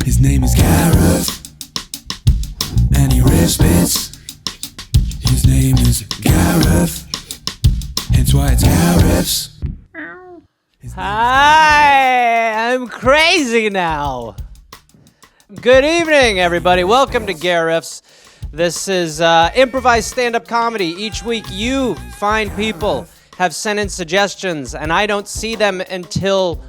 His name is Gariff, and he rips bits. His name is Gariff, hence why it's Gariffs. Hi, I'm crazy now. Good evening, everybody. Welcome to Gariffs. This is improvised stand-up comedy. Each week, you fine people have sent in suggestions, and I don't see them until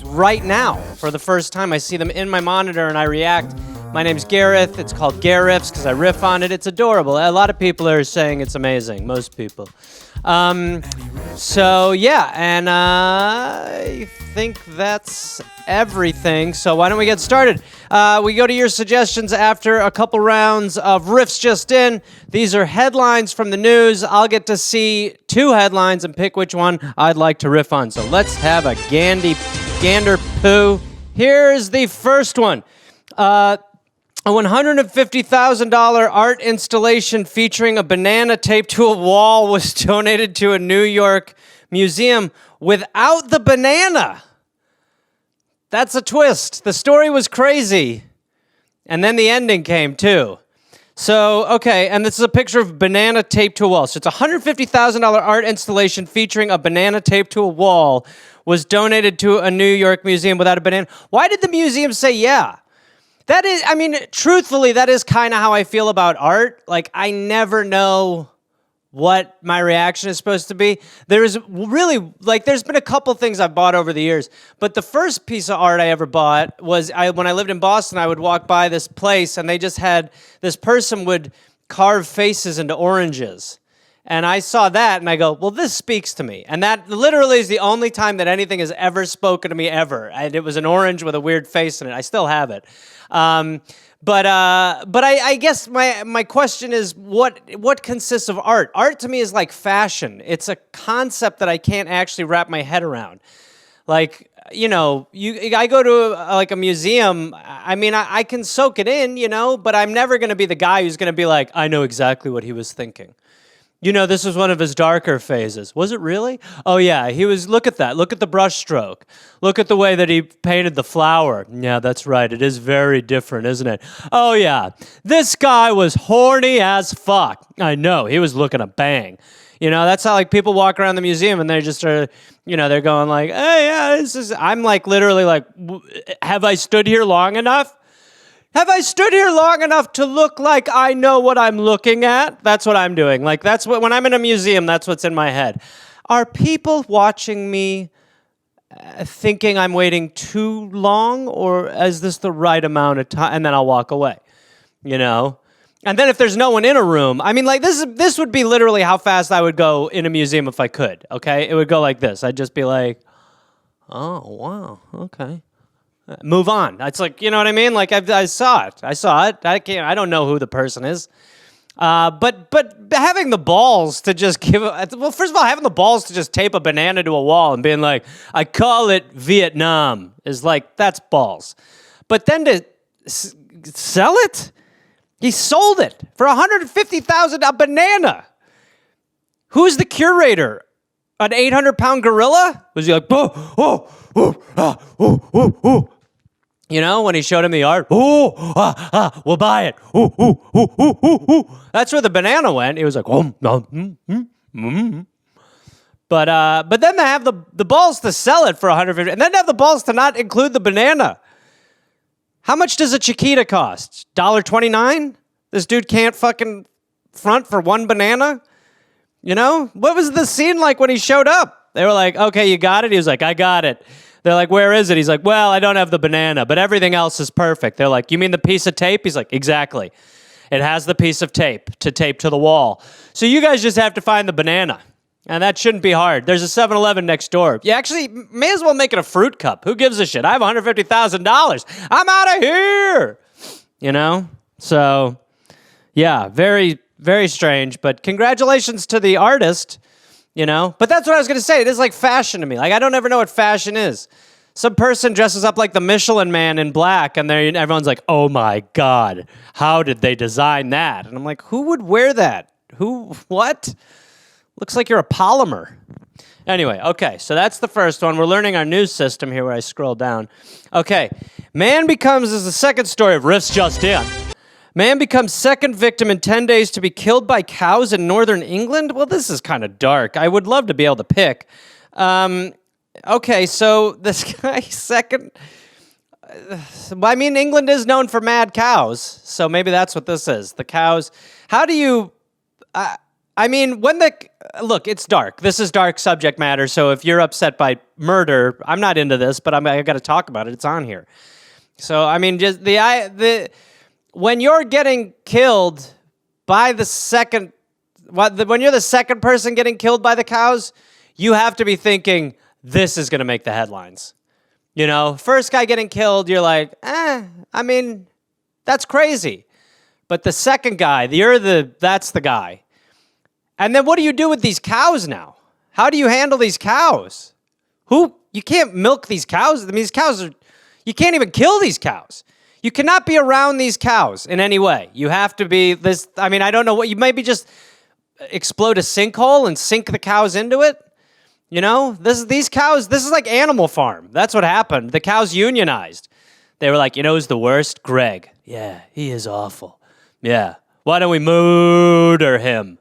right now. For the first time, I see them in my monitor, and I react. My name's Gareth. It's called Gariffs because I riff on it. It's adorable. A lot of people are saying it's amazing. Most people. So yeah, and I think that's everything. So why don't we get started? We go to your suggestions after a couple rounds of riffs just in. These are headlines from the news. I'll get to see two headlines and pick which one I'd like to riff on. So let's have a gander poo. Here's the first one. A $150,000 art installation featuring a banana taped to a wall was donated to a New York museum without the banana. That's a twist. The story was crazy. And then the ending came too. So, okay, and this is a picture of banana taped to a wall. So it's a $150,000 art installation featuring a banana taped to a wall was donated to a New York museum without a banana. Why did the museum say yeah? That is, I mean, truthfully, that is kind of how I feel about art. Like, I never know what my reaction is supposed to be. There is really, like, there's been a couple things I've bought over the years, but the first piece of art I ever bought was when I lived in Boston, I would walk by this place, and they just had, this person would carve faces into oranges. And I saw that, and I go, well, this speaks to me. And that literally is the only time that anything has ever spoken to me ever. And it was an orange with a weird face in it. I still have it. But I guess my question is, what consists of art? Art to me is like fashion. It's a concept that I can't actually wrap my head around. Like, you know, I go to a museum. I mean, I can soak it in, you know, but I'm never going to be the guy who's going to be like, I know exactly what he was thinking. You know, this was one of his darker phases. Was it really? Oh, yeah, he was, look at that. Look at the brush stroke. Look at the way that he painted the flower. Yeah, that's right. It is very different, isn't it? Oh, yeah, this guy was horny as fuck. I know, he was looking a bang. You know, that's how, like, people walk around the museum and they just are, you know, they're going like, hey, yeah, this is, I'm like, literally like, have I stood here long enough? Have I stood here long enough to look like I know what I'm looking at? That's what I'm doing. Like, that's what, when I'm in a museum, that's what's in my head. Are people watching me thinking I'm waiting too long, or is this the right amount of time? And then I'll walk away, you know? And then if there's no one in a room, I mean, like, this would be literally how fast I would go in a museum if I could, okay? It would go like this. I'd just be like, oh, wow, okay. Move on. It's like, you know what I mean? Like, I saw it. I don't know who the person is. But having the balls to just well, first of all, having the balls to just tape a banana to a wall and being like, I call it Vietnam, is like, that's balls. But then to sell it? He sold it for $150,000 a banana. Who's the curator? An 800-pound gorilla? Was he like, you know, when he showed him the art, we'll buy it. That's where the banana went. He was like, But then they have the balls to sell it for $150, and then they have the balls to not include the banana. How much does a Chiquita cost? $1.29? This dude can't fucking front for one banana? You know? What was the scene like when he showed up? They were like, okay, you got it? He was like, I got it. They're like, where is it? He's like, well, I don't have the banana, but everything else is perfect. They're like, you mean the piece of tape? He's like, exactly. It has the piece of tape to the wall. So you guys just have to find the banana. And that shouldn't be hard. There's a 7-Eleven next door. You actually may as well make it a fruit cup. Who gives a shit? I have $150,000. I'm out of here. You know? So, yeah, very, very strange. But congratulations to the artist. You know? But that's what I was going to say. It is like fashion to me. Like, I don't ever know what fashion is. Some person dresses up like the Michelin Man in black, and everyone's like, oh my God, how did they design that? And I'm like, who would wear that? Who? What? Looks like you're a polymer. Anyway, okay, so that's the first one. We're learning our news system here where I scroll down. Okay, man becomes, is the second story of Riffs Just In. Man becomes second victim in 10 days to be killed by cows in northern England? Well, this is kind of dark. I would love to be able to pick. Okay, so this guy second... I mean, England is known for mad cows, so maybe that's what this is. The cows. How do you... I mean, when the... Look, it's dark. This is dark subject matter, so if you're upset by murder, I'm not into this, but I got to talk about it. It's on here. So, I mean, just when you're getting killed by the second... When you're the second person getting killed by the cows, you have to be thinking, this is going to make the headlines. You know, first guy getting killed, you're like, I mean, that's crazy. But the second guy, that's the guy. And then what do you do with these cows now? How do you handle these cows? You can't milk these cows. I mean, these cows you can't even kill these cows. You cannot be around these cows in any way. You have to be this, I mean, I don't know what, you maybe just explode a sinkhole and sink the cows into it. You know, these cows, this is like Animal Farm. That's what happened. The cows unionized. They were like, you know who's the worst? Greg. Yeah, he is awful. Yeah. Why don't we murder him?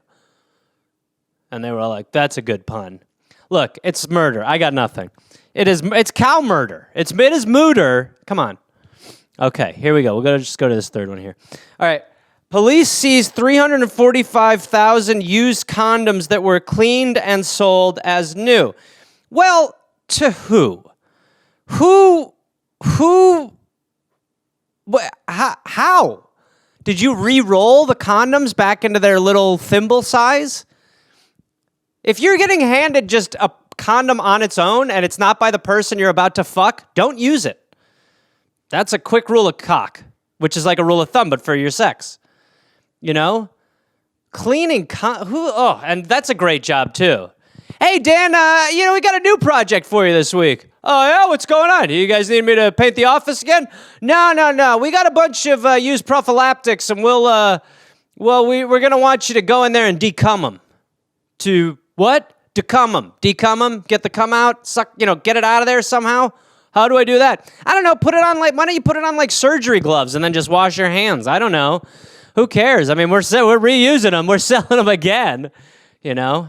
And they were all like, that's a good pun. Look, it's murder. I got nothing. It's cow murder. It is murder. Come on. Okay, here we go. We'll just go to this third one here. All right. Police seized 345,000 used condoms that were cleaned and sold as new. Well, to who? How? Did you re-roll the condoms back into their little thimble size? If you're getting handed just a condom on its own and it's not by the person you're about to fuck, don't use it. That's a quick rule of cock, which is like a rule of thumb, but for your sex. You know? Cleaning, and that's a great job too. Hey, Dan, we got a new project for you this week. Oh, yeah? What's going on? You guys need me to paint the office again? No. We got a bunch of used prophylactics, and we're going to want you to go in there and decum them. To what? Decum them. Decum them, get the cum out, suck, get it out of there somehow. How do I do that? I don't know. Why don't you put it on like surgery gloves and then just wash your hands? I don't know. Who cares? I mean, we're reusing them. We're selling them again, you know?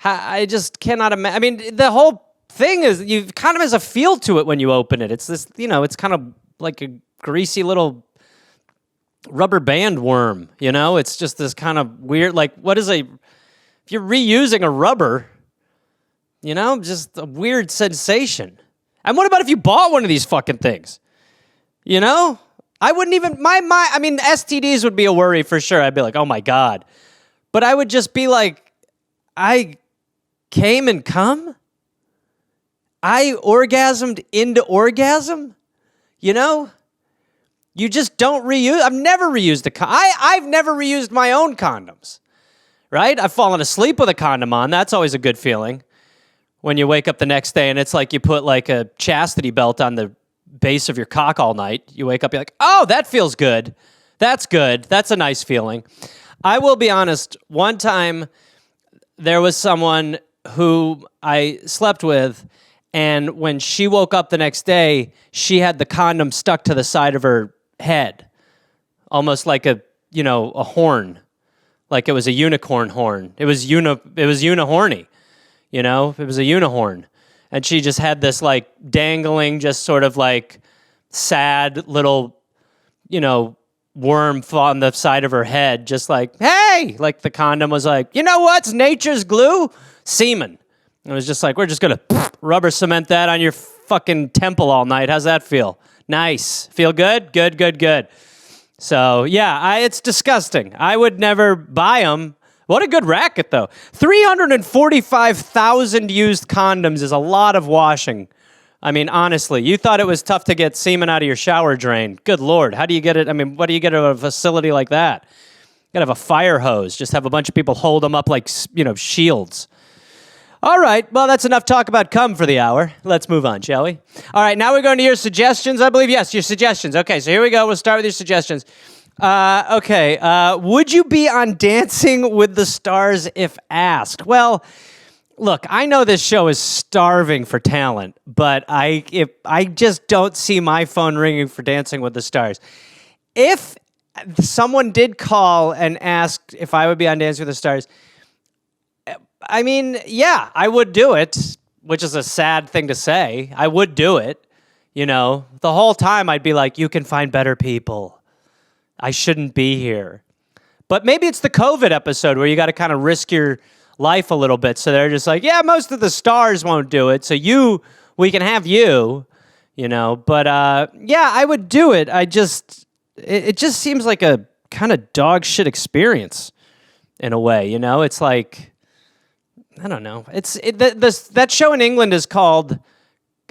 I just cannot imagine. I mean, the whole thing is, you kind of has a feel to it when you open it. It's this, it's kind of like a greasy little rubber band worm, It's just this kind of weird, like, if you're reusing a rubber, just a weird sensation. And what about if you bought one of these fucking things? I wouldn't even, STDs would be a worry for sure. I'd be like, oh my God. But I would just be like, I came and come? I orgasmed into orgasm? You just don't reuse. I've never reused I've never reused my own condoms, right? I've fallen asleep with a condom on. That's always a good feeling. When you wake up the next day and it's like you put like a chastity belt on the base of your cock all night. You wake up, you're like, oh, that feels good. That's good. That's a nice feeling. I will be honest, one time there was someone who I slept with, and when she woke up the next day, she had the condom stuck to the side of her head, almost like a horn, like it was a unicorn horn. It was unihorny, it was a unihorn. And she just had this like dangling, just sort of like sad little, worm on the side of her head, just like, hey, like the condom was like, you know what's nature's glue? Semen. It was just like, we're just going to rubber cement that on your fucking temple all night. How's that feel? Nice. Feel good? Good. So yeah, it's disgusting. I would never buy them. What a good racket, though. 345,000 used condoms is a lot of washing. I mean, honestly, you thought it was tough to get semen out of your shower drain. Good Lord. How do you get it? I mean, what do you get out of a facility like that? You got to have a fire hose. Just have a bunch of people hold them up like, shields. All right. Well, that's enough talk about cum for the hour. Let's move on, shall we? All right. Now we're going to your suggestions, I believe. Yes, your suggestions. Okay, so here we go. We'll start with your suggestions. Okay. Would you be on Dancing with the Stars if asked? Well, Look, I know this show is starving for talent, but I just don't see my phone ringing for Dancing with the Stars. If someone did call and ask if I would be on Dancing with the Stars, I mean, yeah, I would do it, which is a sad thing to say. I would do it. You know, the whole time I'd be like, you can find better people. I shouldn't be here. But maybe it's the COVID episode where you got to kind of risk your life a little bit. So they're just like, yeah, most of the stars won't do it. So we can have you, you know. But yeah, I would do it. It just seems like a kind of dog shit experience in a way, you know. It's like, I don't know. That show in England is called,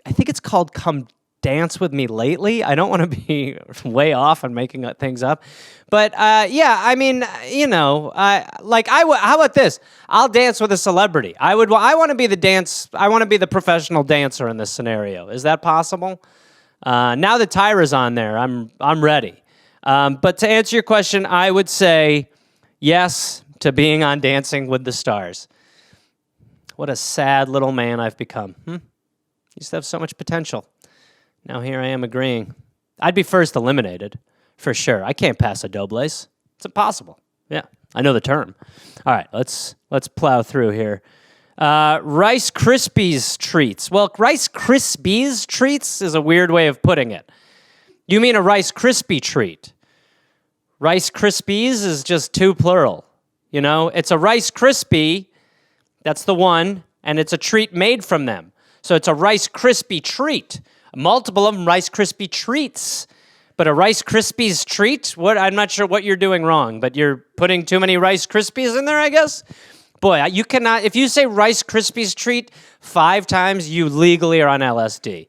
I think it's called Come Dance With Me Lately. I don't want to be way off on making things up. But yeah, I mean, you know, how about this? I'll dance with a celebrity. I want to be the professional dancer in this scenario. Is that possible? Now that Tyra's on there, I'm ready. But to answer your question, I would say yes to being on Dancing with the Stars. What a sad little man I've become. Used to have so much potential. Now here I am agreeing. I'd be first eliminated, for sure. I can't pass a Dobles. It's impossible. Yeah, I know the term. All right, let's plow through here. Rice Krispies treats. Well, Rice Krispies treats is a weird way of putting it. You mean a Rice Krispie treat. Rice Krispies is just two plural. You know, it's a Rice Krispie, that's the one, and it's a treat made from them. So it's a Rice Krispie treat. Multiple of them Rice Krispie treats. But a Rice Krispies treat? What? I'm not sure what you're doing wrong, but you're putting too many Rice Krispies in there, I guess? Boy, you cannot, if you say Rice Krispies treat 5 times, you legally are on LSD.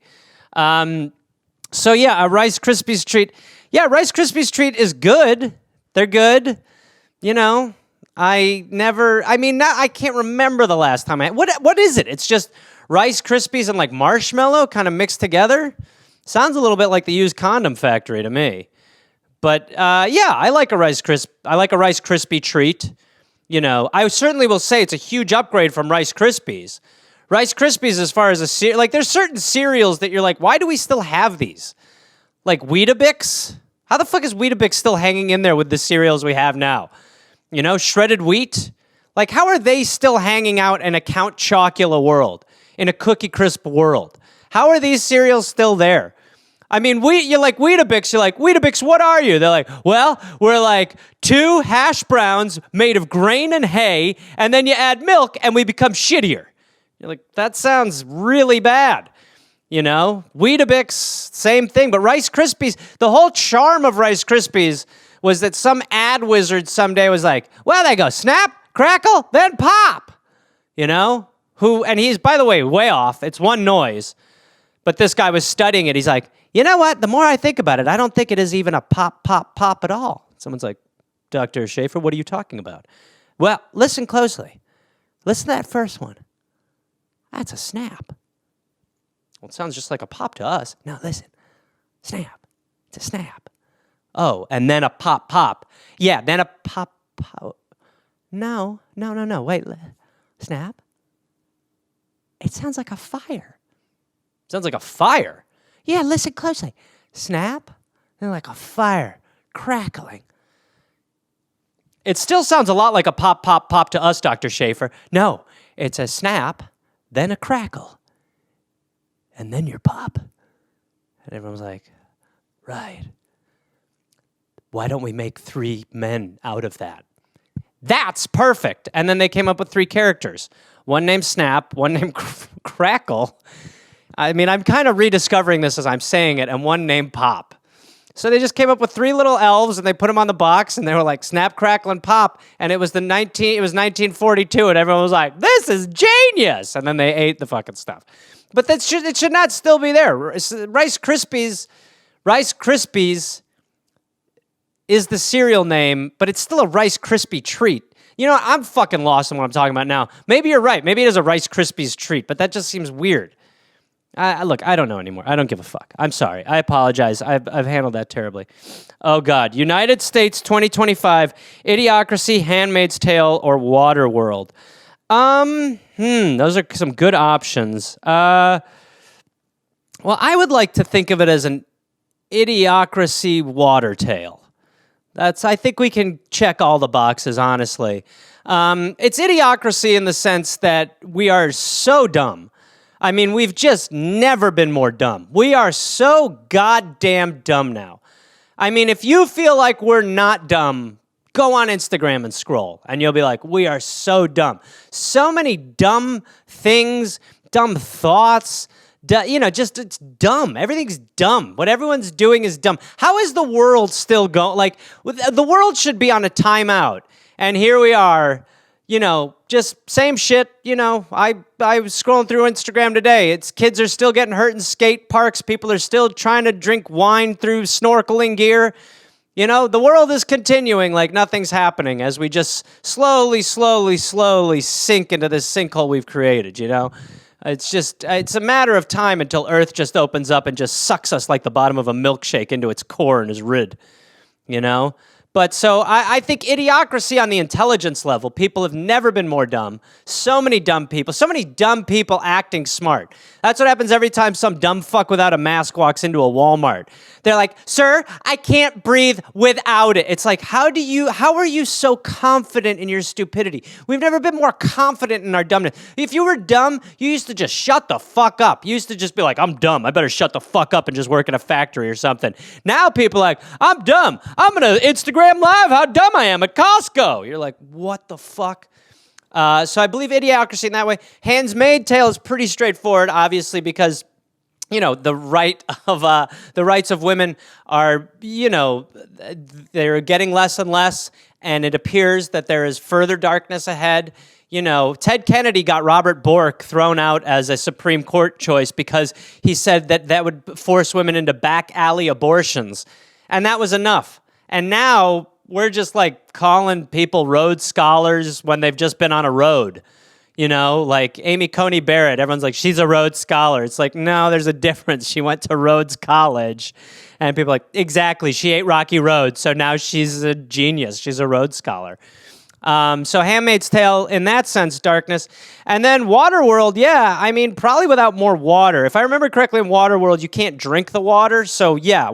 So yeah, a Rice Krispies treat. Yeah, Rice Krispies treat is good. They're good. You know, I can't remember the last time what is it? It's just Rice Krispies and like marshmallow kind of mixed together. Sounds a little bit like the used condom factory to me. But yeah, I like a Rice Krispie treat. You know, I certainly will say it's a huge upgrade from Rice Krispies. Rice Krispies, as far as there's certain cereals that you're like, why do we still have these? Like Weetabix? How the fuck is Weetabix still hanging in there with the cereals we have now? You know, shredded wheat? Like, how are they still hanging out in a Count Chocula world? In a Cookie Crisp world? How are these cereals still there? I mean, you're like Weetabix. You're like, Weetabix, what are you? They're like, well, we're like 2 hash browns made of grain and hay, and then you add milk, and we become shittier. You're like, that sounds really bad. You know, Weetabix, same thing. But Rice Krispies, the whole charm of Rice Krispies was that some ad wizard someday was like, well, they go snap, crackle, then pop. You know? And he's, by the way, way off. It's one noise. But this guy was studying it. He's like, you know what? The more I think about it, I don't think it is even a pop, pop, pop at all. Someone's like, Dr. Schaefer, what are you talking about? Well, listen closely. Listen to that first one. That's a snap. Well, it sounds just like a pop to us. No, listen. Snap. It's a snap. Oh, and then a pop, pop. Yeah, then a pop, pop. No. Wait. Snap. It sounds like a fire. Sounds like a fire? Yeah, listen closely. Snap, and like a fire, crackling. It still sounds a lot like a pop, pop, pop to us, Dr. Schaefer. No, it's a snap, then a crackle, and then your pop. And everyone's like, right. Why don't we make 3 men out of that? That's perfect. And then they came up with 3 characters. One named Snap, one named Crackle. I mean, I'm kind of rediscovering this as I'm saying it, and one named Pop. So they just came up with 3 little elves, and they put them on the box, and they were like, Snap, Crackle, and Pop. And it was 1942, and everyone was like, this is genius! And then they ate the fucking stuff. But it should not still be there. Rice Krispies is the cereal name, but it's still a Rice Krispie treat. You know, I'm fucking lost in what I'm talking about now. Maybe you're right. Maybe it is a Rice Krispies treat, but that just seems weird. Look, I don't know anymore. I don't give a fuck. I'm sorry. I apologize. I've handled that terribly. Oh, God. United States 2025, Idiocracy, Handmaid's Tale, or Waterworld. Those are some good options. Well, I would like to think of it as an Idiocracy water tale. I think we can check all the boxes, honestly. It's Idiocracy in the sense that we are so dumb. I mean, we've just never been more dumb. We are so goddamn dumb now. I mean, if you feel like we're not dumb, go on Instagram and scroll, and you'll be like, we are so dumb. So many dumb things, dumb thoughts, just it's dumb. Everything's dumb. What everyone's doing is dumb. How is the world still going? Like, the world should be on a timeout, and here we are, just same shit. I was scrolling through Instagram today. Kids are still getting hurt in skate parks. People are still trying to drink wine through snorkeling gear. The world is continuing like nothing's happening as we just slowly sink into this sinkhole we've created, It's a matter of time until Earth just opens up and just sucks us like the bottom of a milkshake into its core and is rid, But so I think Idiocracy on the intelligence level, people have never been more dumb. So many dumb people acting smart. That's what happens every time some dumb fuck without a mask walks into a Walmart. They're like, sir, I can't breathe without it. It's like, how are you so confident in your stupidity? We've never been more confident in our dumbness. If you were dumb, you used to just shut the fuck up. You used to just be like, I'm dumb. I better shut the fuck up and just work in a factory or something. Now people are like, I'm dumb. I'm going to Instagram Live how dumb I am at Costco. You're like, what the fuck? So I believe Idiocracy in that way. Handmaid's Tale is pretty straightforward, obviously, because the rights of women are, they're getting less and less, and it appears that there is further darkness ahead. Ted Kennedy got Robert Bork thrown out as a Supreme Court choice because he said that would force women into back alley abortions, and that was enough. And now we're just like calling people Rhodes Scholars when they've just been on a road. Like Amy Coney Barrett, everyone's like, she's a Rhodes Scholar. It's like, no, there's a difference. She went to Rhodes College. And people are like, exactly, she ate Rocky Road, so now she's a genius. She's a Rhodes Scholar. So Handmaid's Tale, in that sense, darkness. And then Waterworld, probably without more water. If I remember correctly, in Waterworld, you can't drink the water. So yeah,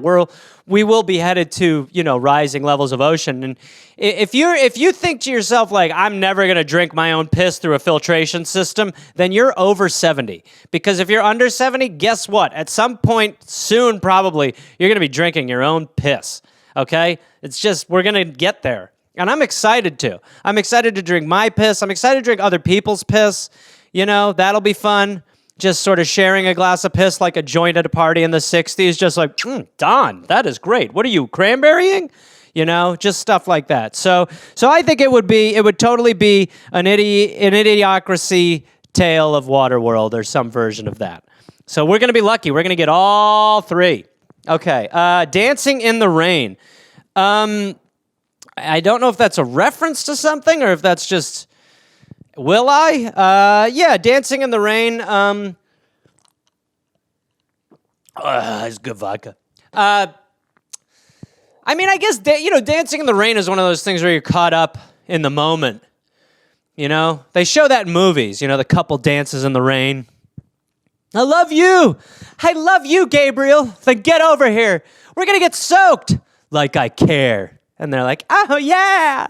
we will be headed to, rising levels of ocean. And if you think to yourself, like, I'm never going to drink my own piss through a filtration system, then you're over 70. Because if you're under 70, guess what? At some point soon, probably, you're going to be drinking your own piss. Okay? It's just, we're going to get there. And I'm excited to. I'm excited to drink my piss. I'm excited to drink other people's piss. That'll be fun. Just sort of sharing a glass of piss like a joint at a party in the 60s. Just like, Don, that is great. What are you, cranberrying? Just stuff like that. So I think it would totally be an Idiocracy tale of Waterworld or some version of that. So we're going to be lucky. We're going to get all three. Okay. Dancing in the Rain. I don't know if that's a reference to something or if that's just, will I? Dancing in the Rain. It's good vodka. I guess, Dancing in the Rain is one of those things where you're caught up in the moment. They show that in movies, the couple dances in the rain. I love you, Gabriel. Then get over here. We're going to get soaked. Like I care. And they're like, oh, yeah.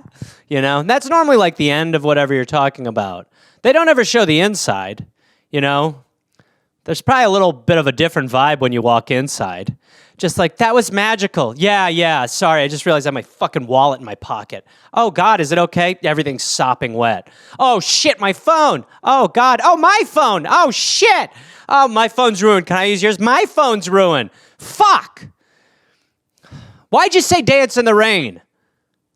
That's normally like the end of whatever you're talking about. They don't ever show the inside, There's probably a little bit of a different vibe when you walk inside. Just like, that was magical. Yeah, sorry, I just realized I have my fucking wallet in my pocket. Oh, God, is it okay? Everything's sopping wet. Oh, shit, my phone. Oh, God. Oh, my phone. Oh, shit. Oh, my phone's ruined. Can I use yours? My phone's ruined. Fuck. Why'd you say dance in the rain?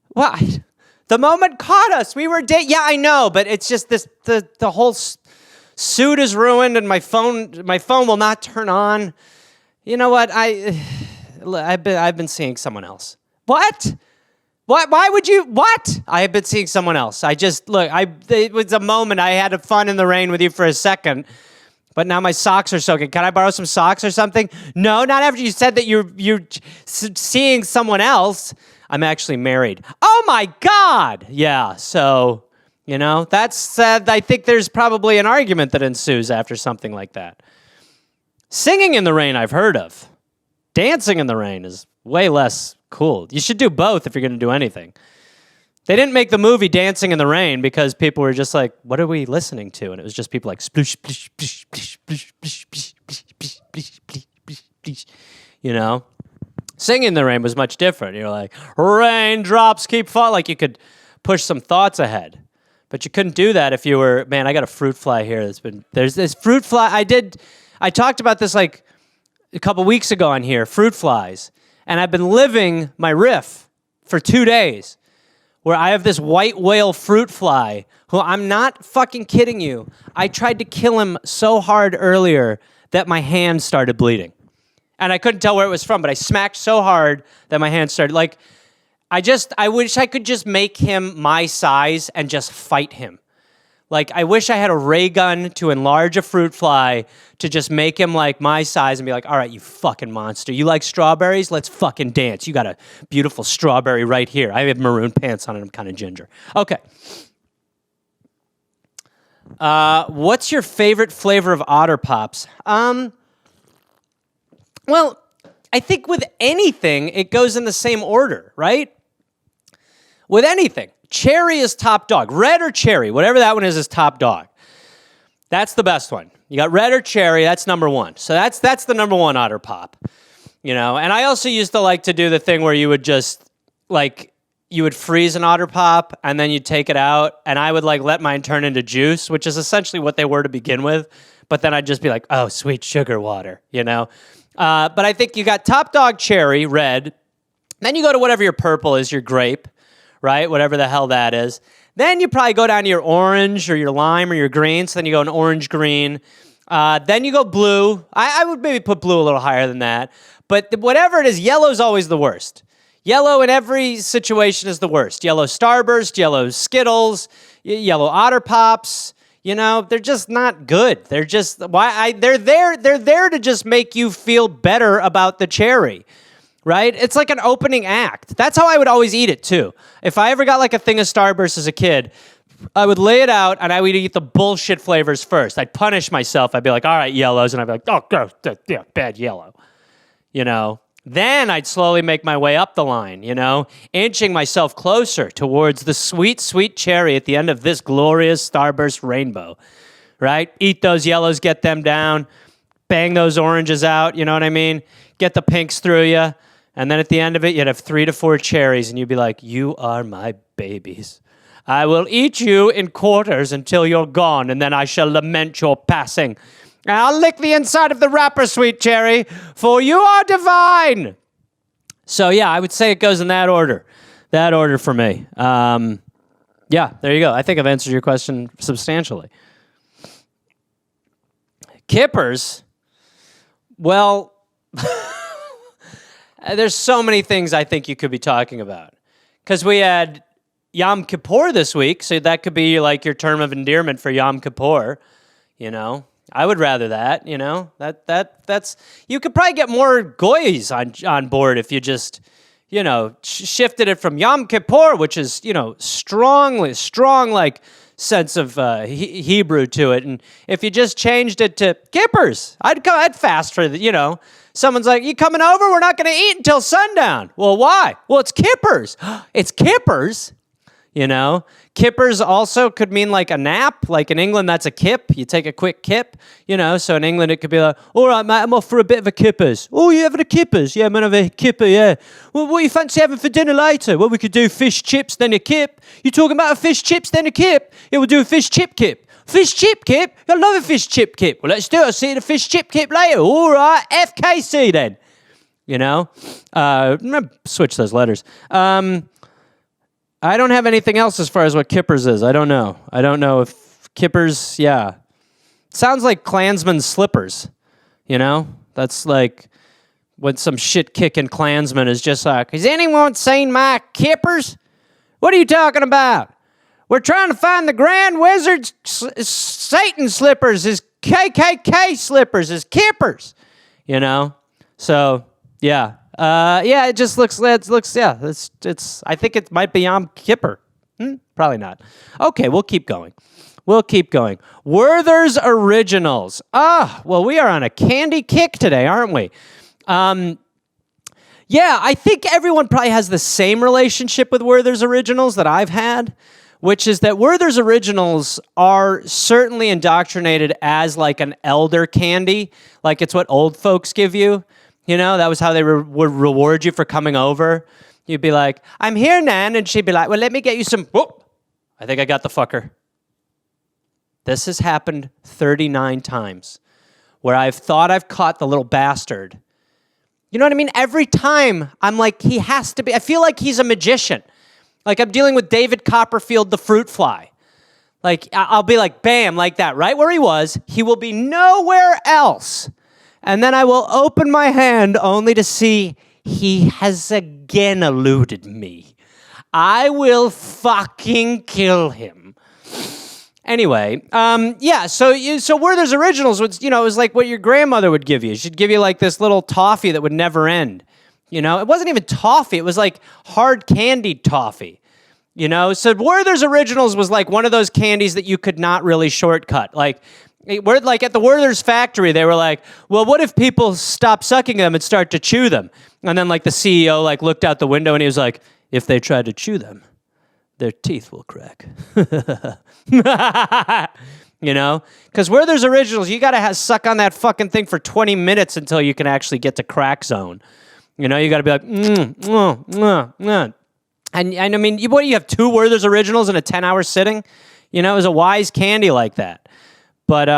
What? The moment caught us. We were yeah, I know, but it's just this. The whole suit is ruined, and my phone will not turn on. You know what? I've been seeing someone else. What? What? Why would you? What? I have been seeing someone else. It was a moment. I had fun in the rain with you for a second. But now my socks are soaking. Can I borrow some socks or something? No, not after you said that you're seeing someone else. I'm actually married. Oh my God! Yeah, so You know, that's, I think there's probably an argument that ensues after something like that. Singing in the rain, I've heard of. Dancing in the rain is way less cool. You should do both if you're going to do anything. They didn't make the movie Dancing in the Rain because people were just like, what are we listening to? And it was just people like, splish, splish, splish, splish, splish, splish, splish, splish, splish, splish, splish, splish. You know? Singing in the rain was much different. You're like, raindrops keep falling. Like you could push some thoughts ahead. But you couldn't do that if you were, man, I got a fruit fly here there's this fruit fly. I talked about this like a couple weeks ago on here, fruit flies. And I've been living my riff for 2 days where I have this white whale fruit fly who, I'm not fucking kidding you, I tried to kill him so hard earlier that my hand started bleeding. And I couldn't tell where it was from, but I smacked so hard that my hand started, like, I wish I could just make him my size and just fight him. Like, I wish I had a ray gun to enlarge a fruit fly to just make him like my size and be like, all right, you fucking monster. You like strawberries? Let's fucking dance. You got a beautiful strawberry right here. I have maroon pants on and I'm kind of ginger. Okay. What's your favorite flavor of Otter Pops? Well, I think with anything, it goes in the same order, right? With anything. Cherry is top dog. Red or cherry, whatever that one is top dog. That's the best one. You got red or cherry, that's number one. So that's the number one Otter Pop. You know, and I also used to like to do the thing where you would just, like, you would freeze an Otter Pop and then you'd take it out and I would, like, let mine turn into juice, which is essentially what they were to begin with. But then I'd just be like, oh, sweet sugar water, you know? But I think you got top dog cherry, red. Then you go to whatever your purple is, your grape. Right? Whatever the hell that is. Then you probably go down to your orange or your lime or your green. So then you go an orange green. Then you go blue. I would maybe put blue a little higher than that. But whatever it is, yellow is always the worst. Yellow in every situation is the worst. Yellow Starburst, yellow Skittles, yellow Otter Pops. You know, they're just not good. They're just they're there to just make you feel better about the cherry. Right? It's like an opening act. That's how I would always eat it, too. If I ever got like a thing of Starburst as a kid, I would lay it out and I would eat the bullshit flavors first. I'd punish myself. I'd be like, all right, yellows. And I'd be like, oh, yeah, bad yellow. You know? Then I'd slowly make my way up the line, you know? Inching myself closer towards the sweet, sweet cherry at the end of this glorious Starburst rainbow. Right? Eat those yellows, get them down. Bang those oranges out, you know what I mean? Get the pinks through you. And then at the end of it, you'd have 3 to 4 cherries, and you'd be like, you are my babies. I will eat you in quarters until you're gone, and then I shall lament your passing. I'll lick the inside of the wrapper, sweet cherry, for you are divine. So, yeah, I would say it goes in that order. That order for me. Yeah, there you go. I think I've answered your question substantially. Kippers, well... There's so many things I think you could be talking about. Because we had Yom Kippur this week, so that could be like your term of endearment for Yom Kippur. You know, I would rather that, you know. That's you could probably get more goys on board if you just, you know, shifted it from Yom Kippur, which is, you know, strong like sense of Hebrew to it. And if you just changed it to Kippers, I'd fast for the, you know. Someone's like, you coming over? We're not going to eat until sundown. Well, why? Well, it's Kippers. It's Kippers. You know, Kippers also could mean like a nap. Like in England, that's a kip. You take a quick kip, you know. So in England, it could be like, all right, mate, I'm off for a bit of a Kippers. Oh, you having a Kippers? Yeah, I'm having a kipper, yeah. Well, what you fancy having for dinner later? Well, we could do fish chips, then a kip. You talking about a fish chips, then a kip? Yeah, we'll do a fish chip kip. Fish chip kip? I love a fish chip kip. Well, let's do it. I'll see you at a fish chip kip later. All right, FKC then. You know? Switch those letters. I don't have anything else as far as what Kippers is. I don't know. I don't know if Kippers, yeah. Sounds like Klansman's slippers. You know? That's like when some shit-kicking Klansman is just like, has anyone seen my Kippers? What are you talking about? We're trying to find the Grand Wizard's Satan slippers, his KKK slippers, his Kippers, you know? So, yeah. Yeah, it just looks, yeah, it's, I think it might be Yom Kippur. Probably not. Okay, we'll keep going. Werthers Originals. Well, we are on a candy kick today, aren't we? Yeah, I think everyone probably has the same relationship with Werthers Originals that I've had, which is that Werthers Originals are certainly indoctrinated as like an elder candy, like it's what old folks give you. You know, that was how they would reward you for coming over. You'd be like, I'm here, Nan, and she'd be like, well, let me get you some, whoop, I think I got the fucker. This has happened 39 times where I've thought I've caught the little bastard. You know what I mean? Every time I'm like, he has to be, I feel like he's a magician. Like I'm dealing with David Copperfield, the fruit fly. Like I'll be like, bam, like that, right where he was. He will be nowhere else. And then I will open my hand only to see he has again eluded me. I will fucking kill him. Anyway, yeah, so Werther's Originals was, it was like what your grandmother would give you. She'd give you like this little toffee that would never end. You know, it wasn't even toffee. It was like hard candied toffee. You know, so Werther's Originals was like one of those candies that you could not really shortcut. Like at the Werther's factory, they were like, well, what if people stop sucking them and start to chew them? And then like the CEO like looked out the window and he was like, if they try to chew them, their teeth will crack. You know? Because Werther's Originals, you got to suck on that fucking thing for 20 minutes until you can actually get to crack zone. You know, you got to be like, And I mean, what do you have, 2 Werther's Originals in a 10-hour sitting? You know, it was a wise candy like that. But,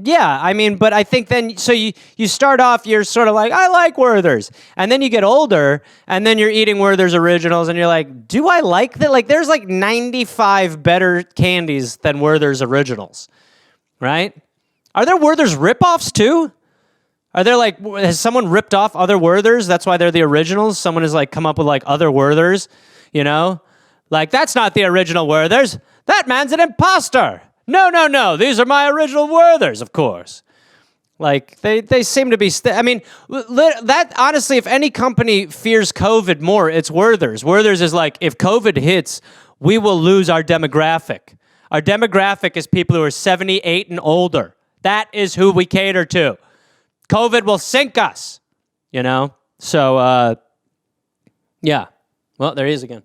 yeah, I mean, but I think then, so you start off, you're sort of like, I like Werther's. And then you get older, and then you're eating Werther's Originals, and you're like, do I like that? Like, there's like 95 better candies than Werther's Originals, right? Are there Werther's ripoffs, too? Are there like, has someone ripped off other Werther's? That's why they're the originals? Someone has like come up with like other Werther's, you know? Like, that's not the original Werther's. That man's an imposter. No. These are my original Werther's, of course. Like, they seem to be... I mean, that honestly, if any company fears COVID more, it's Werther's. Werther's is like, if COVID hits, we will lose our demographic. Our demographic is people who are 78 and older. That is who we cater to. COVID will sink us, you know? So, yeah. Well, there he is again.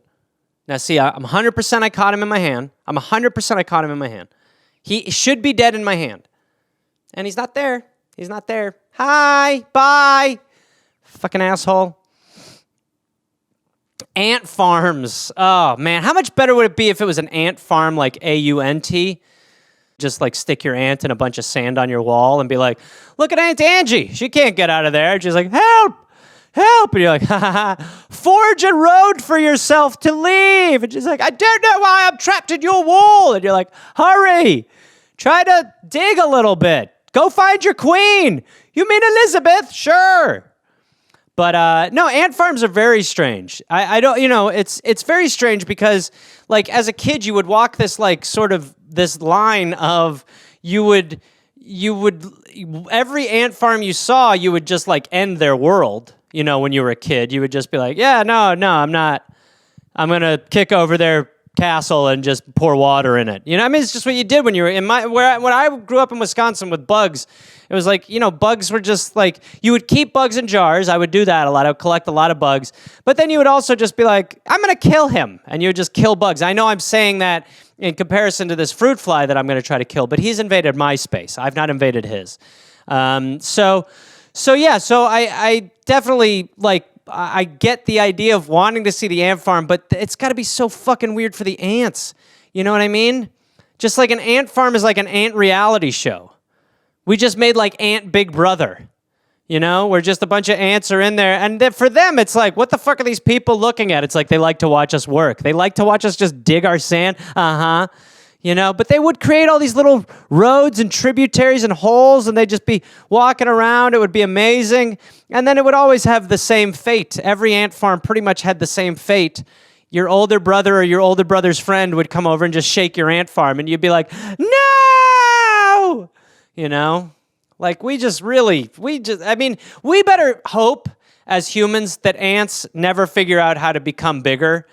Now, see, I'm 100% I caught him in my hand. He should be dead in my hand. And he's not there. Hi, bye. Fucking asshole. Ant farms. Oh, man. How much better would it be if it was an ant farm like AUNT? Just like stick your ant in a bunch of sand on your wall and be like, look at Aunt Angie. She can't get out of there. She's like, help. And you're like, forge a road for yourself to leave. And she's like, I don't know why I'm trapped in your wall. And you're like, hurry. Try to dig a little bit. Go find your queen. You mean Elizabeth? Sure. But no, ant farms are very strange. I don't, it's very strange because like as a kid, you would walk this like sort of this line of you would every ant farm you saw, you would just like end their world. You know, when you were a kid, you would just be like, yeah, no, I'm not. I'm going to kick over their castle and just pour water in it. You know, I mean, it's just what you did when you were when I grew up in Wisconsin with bugs. It was like, bugs were just like, you would keep bugs in jars. I would do that a lot. I would collect a lot of bugs. But then you would also just be like, I'm going to kill him. And you would just kill bugs. I know I'm saying that in comparison to this fruit fly that I'm going to try to kill, but he's invaded my space. I've not invaded his. So I definitely, like, I get the idea of wanting to see the ant farm, but it's got to be so fucking weird for the ants. You know what I mean? Just like an ant farm is like an ant reality show. We just made like Ant Big Brother, where just a bunch of ants are in there. And for them, it's like, what the fuck are these people looking at? It's like they like to watch us work. They like to watch us just dig our sand. But they would create all these little roads and tributaries and holes, and they'd just be walking around. It would be amazing. And then it would always have the same fate. Every ant farm pretty much had the same fate. Your older brother or your older brother's friend would come over and just shake your ant farm, and you'd be like, no! Like we better hope as humans that ants never figure out how to become bigger,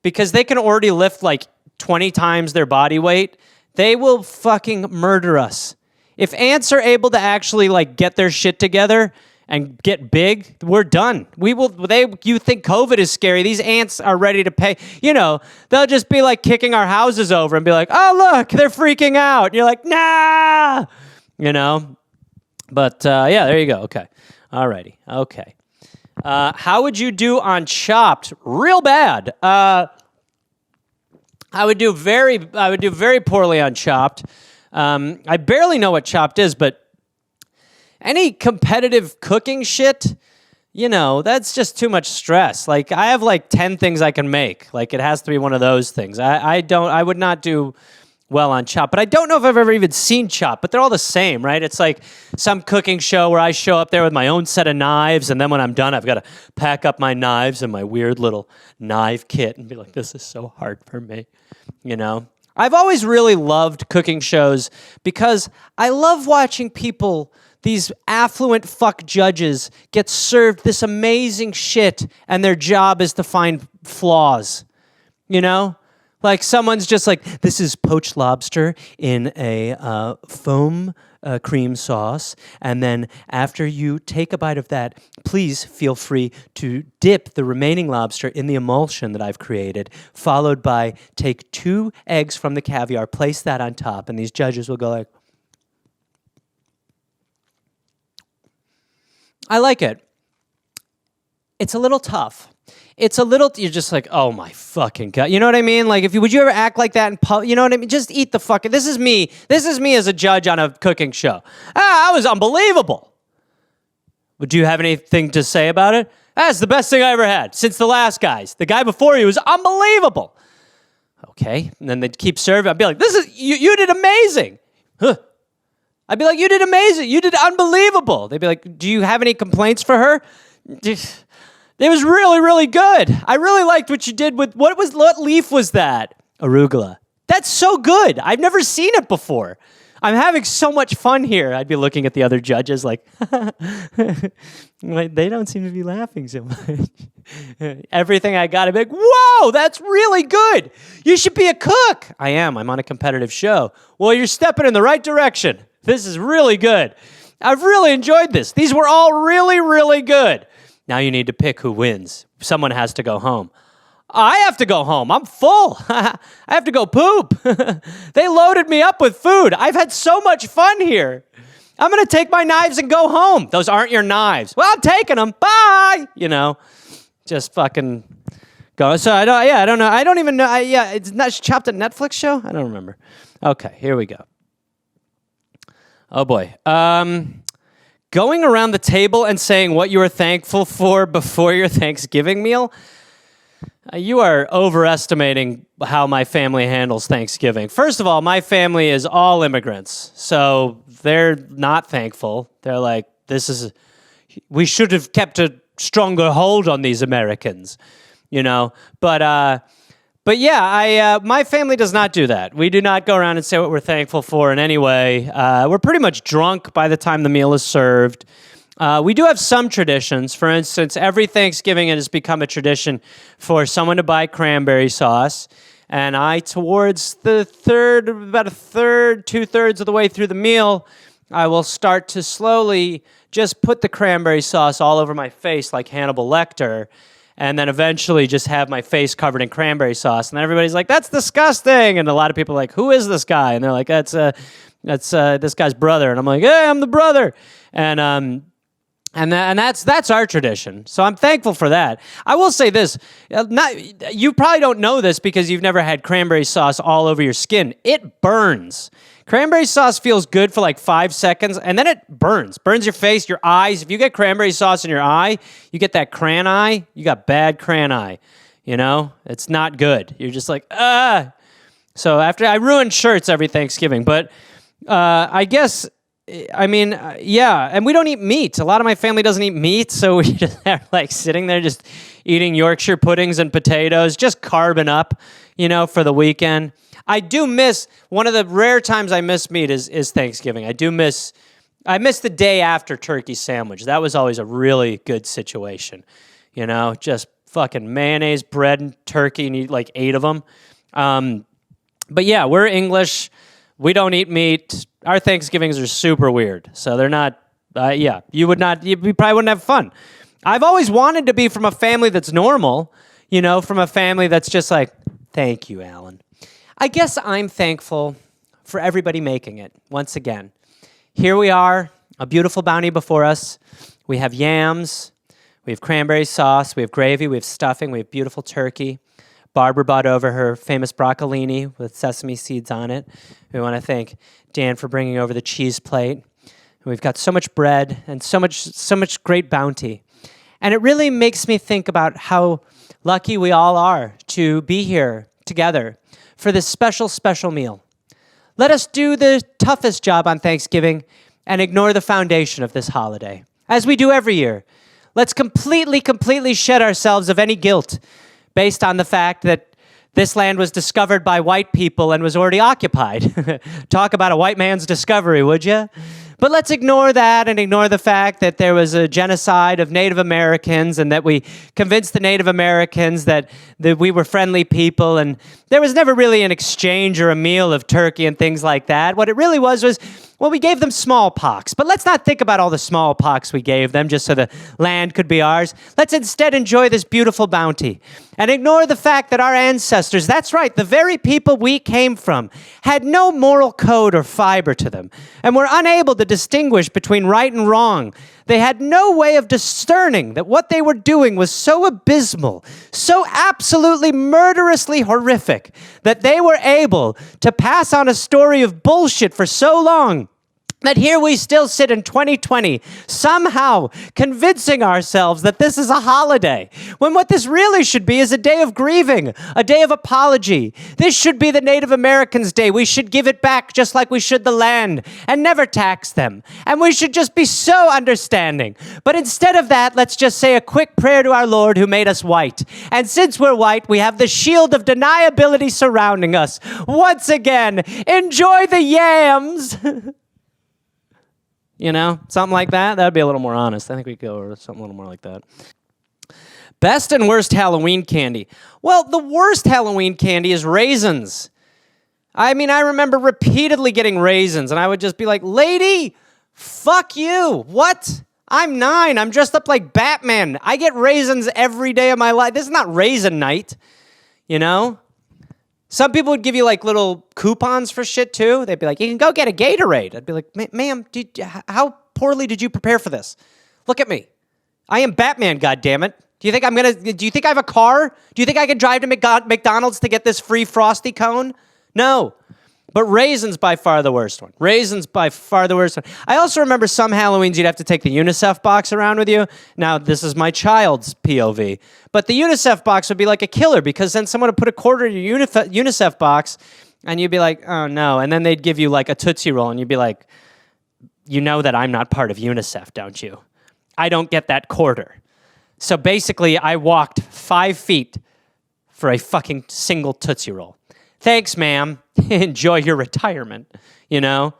because they can already lift like 20 times their body weight, they will fucking murder us. If ants are able to actually like get their shit together and get big, we're done. You think COVID is scary. These ants are ready to pay. You know, they'll just be like kicking our houses over and be like, oh, look, they're freaking out. And you're like, nah, you know. But yeah, there you go. Okay. Alrighty. Okay. How would you do on Chopped? Real bad. I would do very poorly on Chopped. I barely know what Chopped is, but any competitive cooking shit, you know, that's just too much stress. Like, I have like 10 things I can make. Like, it has to be one of those things. I would not do well on Chopped, but I don't know if I've ever even seen Chopped, but they're all the same, right? It's like some cooking show where I show up there with my own set of knives, and then when I'm done, I've got to pack up my knives and my weird little knife kit and be like, this is so hard for me, you know? I've always really loved cooking shows because I love watching people, these affluent fuck judges, get served this amazing shit and their job is to find flaws, you know? Like someone's just like, this is poached lobster in a foam cream sauce, and then after you take a bite of that, please feel free to dip the remaining lobster in the emulsion that I've created, followed by take 2 eggs from the caviar, place that on top, and these judges will go like, I like it. It's a little tough. You're just like, oh my fucking God. You know what I mean? Like, would you ever act like that in public? You know what I mean? Just eat the fucking, this is me as a judge on a cooking show. That was unbelievable. Would you have anything to say about it? That's the best thing I ever had since the last guys. The guy before you was unbelievable. Okay. And then they'd keep serving. I'd be like, you did amazing. Huh. I'd be like, you did amazing. You did unbelievable. They'd be like, do you have any complaints for her? It was really, really good. I really liked what you did with, what leaf was that? Arugula. That's so good. I've never seen it before. I'm having so much fun here. I'd be looking at the other judges like, they don't seem to be laughing so much. Everything I got, I'd be like, whoa, that's really good. You should be a cook. I am. I'm on a competitive show. Well, you're stepping in the right direction. This is really good. I've really enjoyed this. These were all really, really good. Now you need to pick who wins. Someone has to go home. I have to go home. I'm full. I have to go poop. They loaded me up with food. I've had so much fun here. I'm going to take my knives and go home. Those aren't your knives. Well, I'm taking them. Bye. You know, just fucking go. So I don't know. I don't even know. It's not Chopped at Netflix show? I don't remember. Okay, here we go. Oh boy. Going around the table and saying what you are thankful for before your Thanksgiving meal, you are overestimating how my family handles Thanksgiving. First of all, my family is all immigrants, so they're not thankful. They're like, we should have kept a stronger hold on these Americans, you know? But yeah, my family does not do that. We do not go around and say what we're thankful for in any way. We're pretty much drunk by the time the meal is served. We do have some traditions. For instance, every Thanksgiving it has become a tradition for someone to buy cranberry sauce. And towards the about 2/3 of the way through the meal, I will start to slowly just put the cranberry sauce all over my face like Hannibal Lecter. And then eventually just have my face covered in cranberry sauce. And then everybody's like, that's disgusting. And a lot of people are like, who is this guy? And they're like, that's this guy's brother. And I'm like, hey, I'm the brother. And that's our tradition. So I'm thankful for that. I will say this, you probably don't know this because you've never had cranberry sauce all over your skin. It burns. Cranberry sauce feels good for like 5 seconds, and then it burns your face, your eyes. If you get cranberry sauce in your eye, you get that cran eye, you got bad cran eye, you know? It's not good. You're just like, ah. So I ruin shirts every Thanksgiving, but I guess, yeah, and we don't eat meat. A lot of my family doesn't eat meat, so we just are like sitting there just eating Yorkshire puddings and potatoes, just carbing up, you know, for the weekend. I do miss, one of the rare times I miss meat is Thanksgiving. I miss the day after turkey sandwich. That was always a really good situation. You know, just fucking mayonnaise, bread, and turkey, and eat like 8 of them. But yeah, we're English. We don't eat meat. Our Thanksgivings are super weird. So they're not, you probably wouldn't have fun. I've always wanted to be from a family that's normal, from a family that's just like, thank you, Alan. I guess I'm thankful for everybody making it, once again. Here we are, a beautiful bounty before us. We have yams, we have cranberry sauce, we have gravy, we have stuffing, we have beautiful turkey. Barbara brought over her famous broccolini with sesame seeds on it. We want to thank Dan for bringing over the cheese plate. We've got so much bread and so much great bounty. And it really makes me think about how lucky we all are to be here together for this special, special meal. Let us do the toughest job on Thanksgiving and ignore the foundation of this holiday, as we do every year. Let's completely shed ourselves of any guilt based on the fact that this land was discovered by white people and was already occupied. Talk about a white man's discovery, would you? But let's ignore that and ignore the fact that there was a genocide of Native Americans and that we convinced the Native Americans that we were friendly people, and there was never really an exchange or a meal of turkey and things like that. What it really was, well, we gave them smallpox. But let's not think about all the smallpox we gave them just so the land could be ours. Let's instead enjoy this beautiful bounty and ignore the fact that our ancestors, that's right, the very people we came from, had no moral code or fiber to them and were unable to distinguish between right and wrong. They had no way of discerning that what they were doing was so abysmal, so absolutely murderously horrific, that they were able to pass on a story of bullshit for so long that here we still sit in 2020, somehow convincing ourselves that this is a holiday, when what this really should be is a day of grieving, a day of apology. This should be the Native Americans' Day. We should give it back just like we should the land and never tax them. And we should just be so understanding. But instead of that, let's just say a quick prayer to our Lord who made us white. And since we're white, we have the shield of deniability surrounding us. Once again, enjoy the yams. Something like that. That would be a little more honest. I think we could go over something a little more like that. Best and worst Halloween candy. Well, the worst Halloween candy is raisins. I remember repeatedly getting raisins, and I would just be like, lady, fuck you. What? I'm 9. I'm dressed up like Batman. I get raisins every day of my life. This is not raisin night, Some people would give you little coupons for shit too. They'd be like, you can go get a Gatorade. I'd be like, ma'am, how poorly did you prepare for this? Look at me. I am Batman, goddammit. Do you think I have a car? Do you think I can drive to McDonald's to get this free Frosty cone? No. But raisins by far the worst one. Raisins by far the worst one. I also remember some Halloweens you'd have to take the UNICEF box around with you. Now, this is my child's POV. But the UNICEF box would be like a killer because then someone would put a quarter in your UNICEF box and you'd be like, oh no. And then they'd give you a Tootsie Roll and you'd be like, you know that I'm not part of UNICEF, don't you? I don't get that quarter. So basically, I walked 5 feet for a fucking single Tootsie Roll. Thanks, ma'am. Enjoy your retirement, So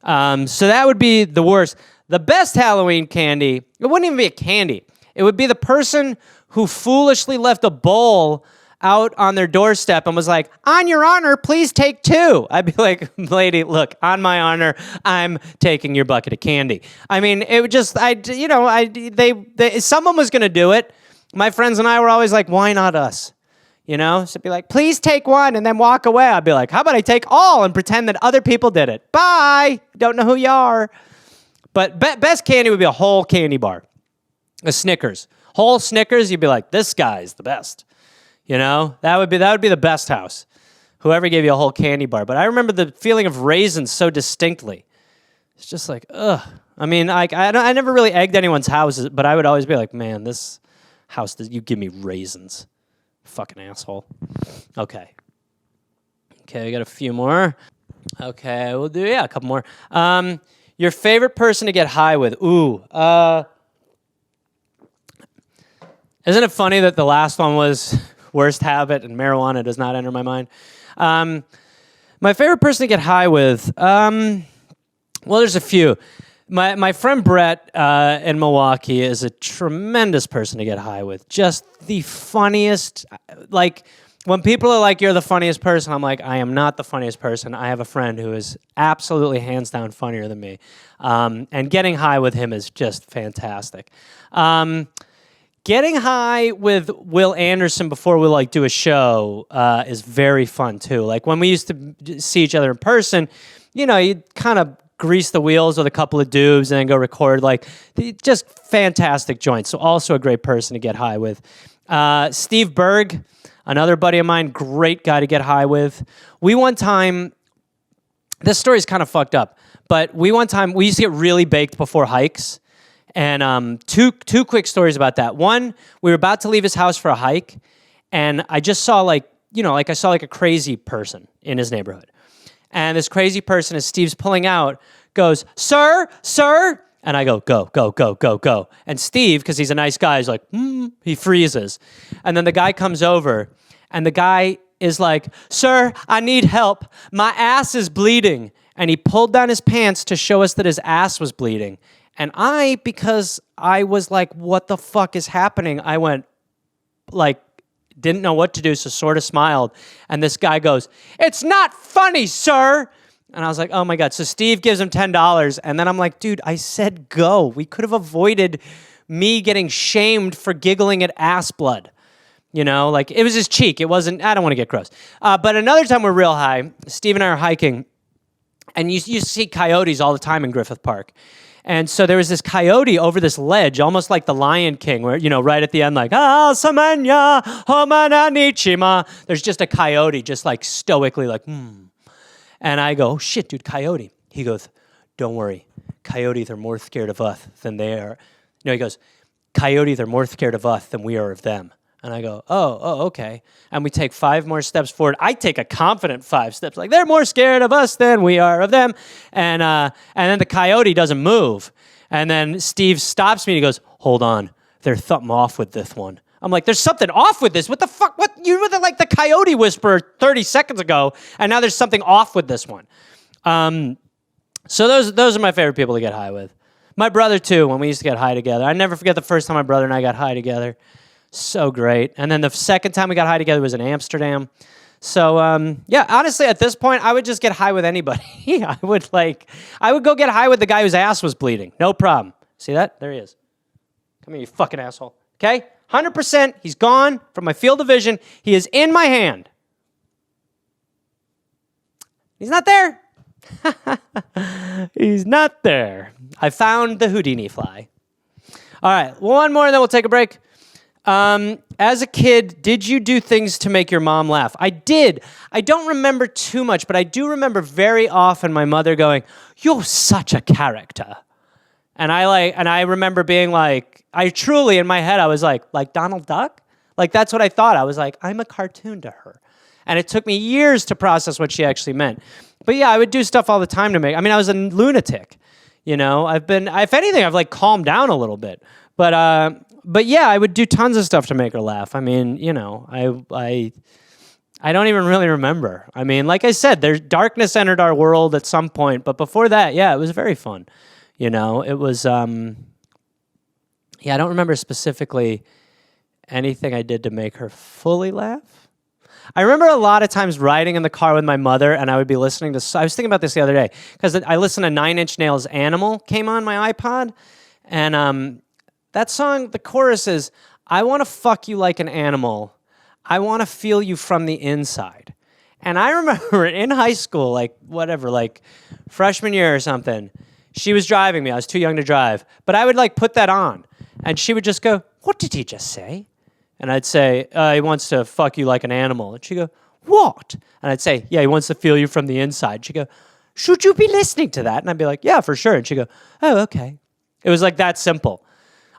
that would be the worst. The best Halloween candy, it wouldn't even be a candy. It would be the person who foolishly left a bowl out on their doorstep and was like, on your honor, please take 2. I'd be like, lady, look, on my honor, I'm taking your bucket of candy. It would just, someone was going to do it. My friends and I were always like, why not us? So it'd be like, please take 1 and then walk away. I'd be like, how about I take all and pretend that other people did it? Bye. Don't know who you are. But best candy would be a whole candy bar. A Snickers. Whole Snickers, you'd be like, this guy's the best. That would be the best house. Whoever gave you a whole candy bar. But I remember the feeling of raisins so distinctly. It's just like, ugh. I never really egged anyone's houses, but I would always be like, man, this house, you give me raisins. Fucking asshole. Okay, we got a few more. Okay, we'll do, a couple more. Your favorite person to get high with. Ooh. Isn't it funny that the last one was worst habit and marijuana does not enter my mind? My favorite person to get high with, well, there's a few. My friend Brett in Milwaukee is a tremendous person to get high with. Just the funniest. when people are like, you're the funniest person, I'm like, I am not the funniest person. I have a friend who is absolutely hands down funnier than me. And getting high with him is just fantastic. Getting high with Will Anderson before we like do a show is very fun too. Like when we used to see each other in person, you know, you'd kind of grease the wheels with a couple of dubs and then go record. Like just fantastic joints. So also a great person to get high with. Steve Berg, another buddy of mine, great guy to get high with. We one time, this story's kind of fucked up, but we used to get really baked before hikes. And two quick stories about that. One, we were about to leave his house for a hike, and I just saw I saw a crazy person in his neighborhood. And this crazy person, as Steve's pulling out, goes, "Sir, sir," and I go, "Go, go, go, go, go." And Steve, because he's a nice guy, is like, he freezes. And then the guy comes over, and the guy is like, "Sir, I need help. My ass is bleeding." And he pulled down his pants to show us that his ass was bleeding. And because I was like, what the fuck is happening? I went, like, didn't know what to do, so sort of smiled. And this guy goes, "It's not funny, sir." And I was like, oh my God. So Steve gives him $10. And then I'm like, dude, I said go. We could have avoided me getting shamed for giggling at ass blood. You know, like it was his cheek. It wasn't, I don't want to get gross. But another time we're real high, Steve and I are hiking, and you see coyotes all the time in Griffith Park. And so there was this coyote over this ledge, almost like the Lion King, where, you know, right at the end, like, samanya, homana nichima. There's just a coyote just like stoically like, And I go, "Oh shit, dude, coyote." He goes, "Don't worry. Coyotes are more scared of us than they are." No, he goes, "Coyotes are more scared of us than we are of them." And I go, oh, okay. And we take 5 more steps forward. I take a confident 5 steps, like they're more scared of us than we are of them. And then the coyote doesn't move. And then Steve stops me and he goes, "Hold on, there's something off with this one." I'm like, "There's something off with this? What the fuck? What? You were like the coyote whisperer 30 seconds ago, and now there's something off with this one." So those are my favorite people to get high with. My brother too, when we used to get high together. I never forget the first time my brother and I got high together. So great. And then the second time we got high together was in Amsterdam. So, yeah, honestly, at this point, I would just get high with anybody. I would go get high with the guy whose ass was bleeding. No problem. See that? There he is. Come here, you fucking asshole. Okay? 100%. He's gone from my field of vision. He is in my hand. He's not there. He's not there. I found the Houdini fly. All right, one more and then we'll take a break. As a kid, did you do things to make your mom laugh? I did. I don't remember too much, but I do remember very often my mother going, "You're such a character." And I remember being like, I truly in my head, I was like Donald Duck? Like that's what I thought. I was like, I'm a cartoon to her. And it took me years to process what she actually meant. But yeah, I would do stuff all the time to make, I was a lunatic, you know, if anything, I've like calmed down a little bit, but yeah, I would do tons of stuff to make her laugh. I mean, you know, I don't even really remember. I mean, like I said, there's darkness entered our world at some point, but before that, yeah, it was very fun. You know, it was, I don't remember specifically anything I did to make her fully laugh. I remember a lot of times riding in the car with my mother, and I would be listening to, I was thinking about this the other day, because I listened to Nine Inch Nails' Animal came on my iPod, and that song, the chorus is, "I want to fuck you like an animal. I want to feel you from the inside." And I remember in high school, like freshman year or something, she was driving me. I was too young to drive. But I would like put that on. And she would just go, "What did he just say?" And I'd say, "He wants to fuck you like an animal." And she'd go, "What?" And I'd say, "Yeah, he wants to feel you from the inside." She'd go, "Should you be listening to that?" And I'd be like, "Yeah, for sure." And she'd go, "Oh, okay." It was like that simple.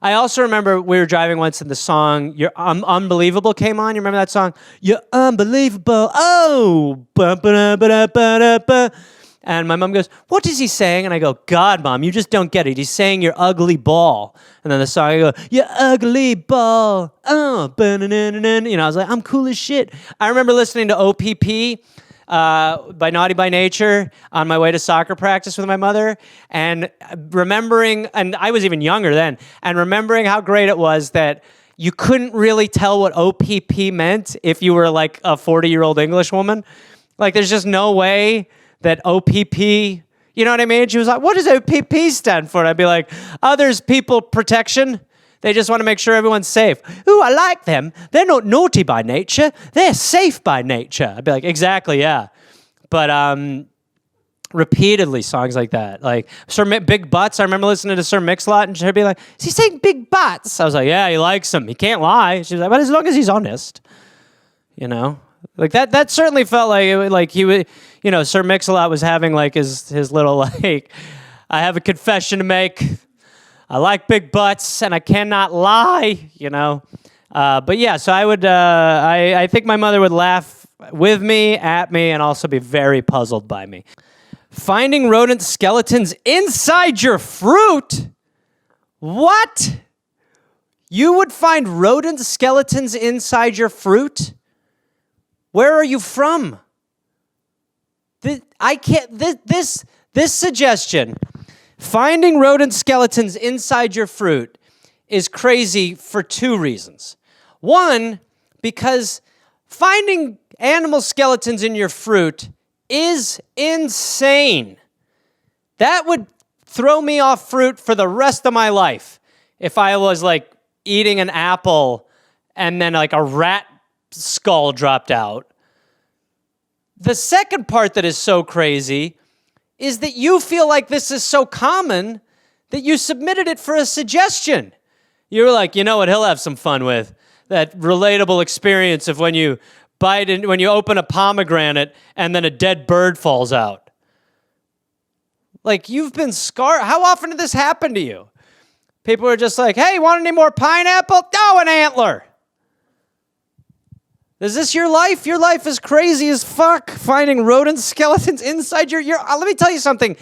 I also remember we were driving once and the song "You're Unbelievable" came on. You remember that song? "You're unbelievable. Oh, ba ba ba ba ba." And my mom goes, "What is he saying?" And I go, "God, Mom, you just don't get it. He's saying you're ugly ball." And then the song, I go, "You ugly ball. Oh, ba-na-na-na-na." You know, I was like, I'm cool as shit. I remember listening to OPP by Naughty by Nature on my way to soccer practice with my mother, and remembering, and I was even younger then, and remembering how great it was that you couldn't really tell what OPP meant if you were like a 40-year-old English woman. Like, there's just no way that OPP, you know what I mean? She was like, what does OPP stand for? And I'd be like, others, people, protection. They just want to make sure everyone's safe. Ooh, I like them. They're not naughty by nature. They're safe by nature. I'd be like, exactly, yeah. But repeatedly, songs like that. Like, Big Butts, I remember listening to Sir Mix-a-Lot, and she'd be like, is he saying big butts? I was like, yeah, he likes them. He can't lie. She was like, but as long as he's honest. You know? Like, that certainly felt like he would, you know, Sir Mix-a-Lot was having like his little, like, I have a confession to make. I like big butts, and I cannot lie, you know. But yeah, so I would, I think my mother would laugh with me, at me, and also be very puzzled by me. Finding rodent skeletons inside your fruit? What? You would find rodent skeletons inside your fruit? Where are you from? This suggestion, finding rodent skeletons inside your fruit, is crazy for two reasons. One, because finding animal skeletons in your fruit is insane. That would throw me off fruit for the rest of my life if I was like eating an apple and then like a rat skull dropped out. The second part that is so crazy is that you feel like this is so common that you submitted it for a suggestion. You were like, you know what he'll have some fun with? That relatable experience of when you bite and when you open a pomegranate and then a dead bird falls out. Like, you've been scarred. How often did this happen to you? People are just like, hey, want any more pineapple? No, an antler. Is this your life? Your life is crazy as fuck, finding rodent skeletons inside your... let me tell you something.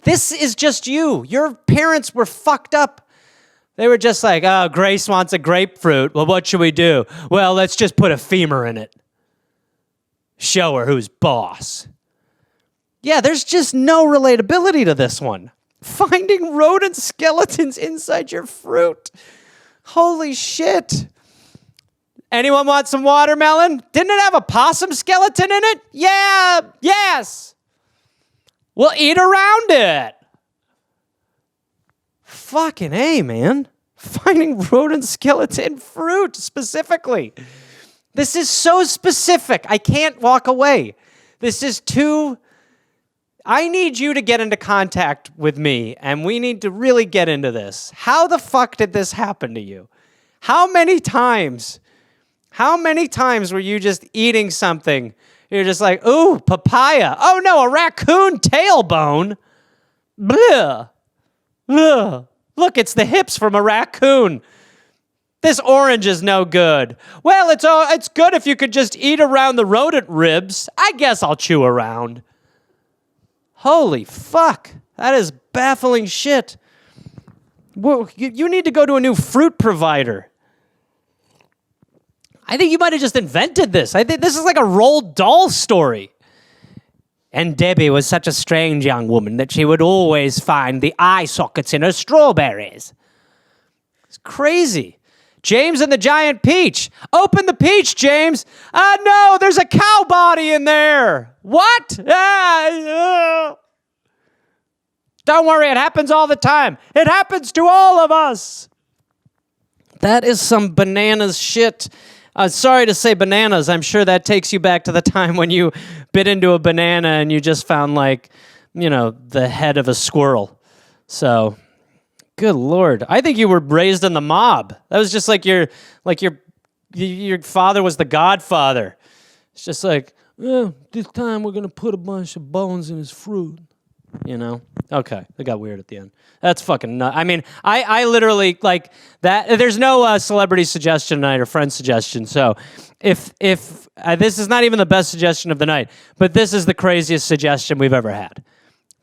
This is just you. Your parents were fucked up. They were just like, oh, Grace wants a grapefruit. Well, what should we do? Well, let's just put a femur in it. Show her who's boss. Yeah, there's just no relatability to this one. Finding rodent skeletons inside your fruit. Holy shit. Anyone want some watermelon? Didn't it have a possum skeleton in it? Yeah, yes. We'll eat around it. Fucking A, man. Finding rodent skeleton fruit specifically. This is so specific. I can't walk away. This is too... I need you to get into contact with me, and we need to really get into this. How the fuck did this happen to you? How many times were you just eating something? You're just like, ooh, papaya. Oh no, a raccoon tailbone. Bleh. Bleh. Look, it's the hips from a raccoon. This orange is no good. Well, it's good if you could just eat around the rodent ribs. I guess I'll chew around. Holy fuck. That is baffling shit. Well, you need to go to a new fruit provider. I think you might have just invented this. I think this is like a Roald Dahl story. And Debbie was such a strange young woman that she would always find the eye sockets in her strawberries. It's crazy. James and the Giant Peach. Open the peach, James. No, there's a cow body in there. What? Don't worry, it happens all the time. It happens to all of us. That is some bananas shit. Sorry to say bananas. I'm sure that takes you back to the time when you bit into a banana and you just found, like, you know, the head of a squirrel. So, good Lord. I think you were raised in the mob. That was just like your father was the Godfather. It's just like, oh, this time we're going to put a bunch of bones in his fruit. You know? Okay, it got weird at the end. That's fucking nuts. I mean, I literally, like, that. There's no celebrity suggestion tonight or friend suggestion, so if this is not even the best suggestion of the night, but this is the craziest suggestion we've ever had.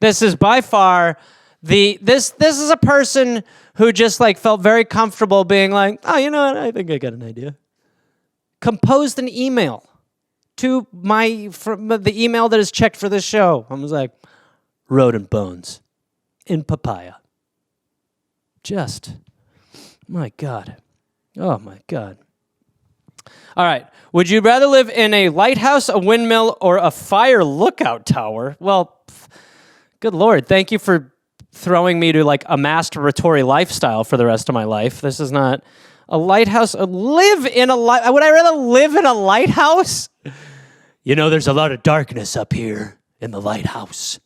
This is by far this is a person who just, like, felt very comfortable being like, oh, you know what, I think I got an idea. Composed an email to the email that is checked for this show. I was like, rodent bones in papaya. Just, my God. Oh, my God. All right. Would you rather live in a lighthouse, a windmill, or a fire lookout tower? Well, good Lord. Thank you for throwing me to like a masturbatory lifestyle for the rest of my life. This is not a lighthouse. Would I rather live in a lighthouse? You know, there's a lot of darkness up here in the lighthouse.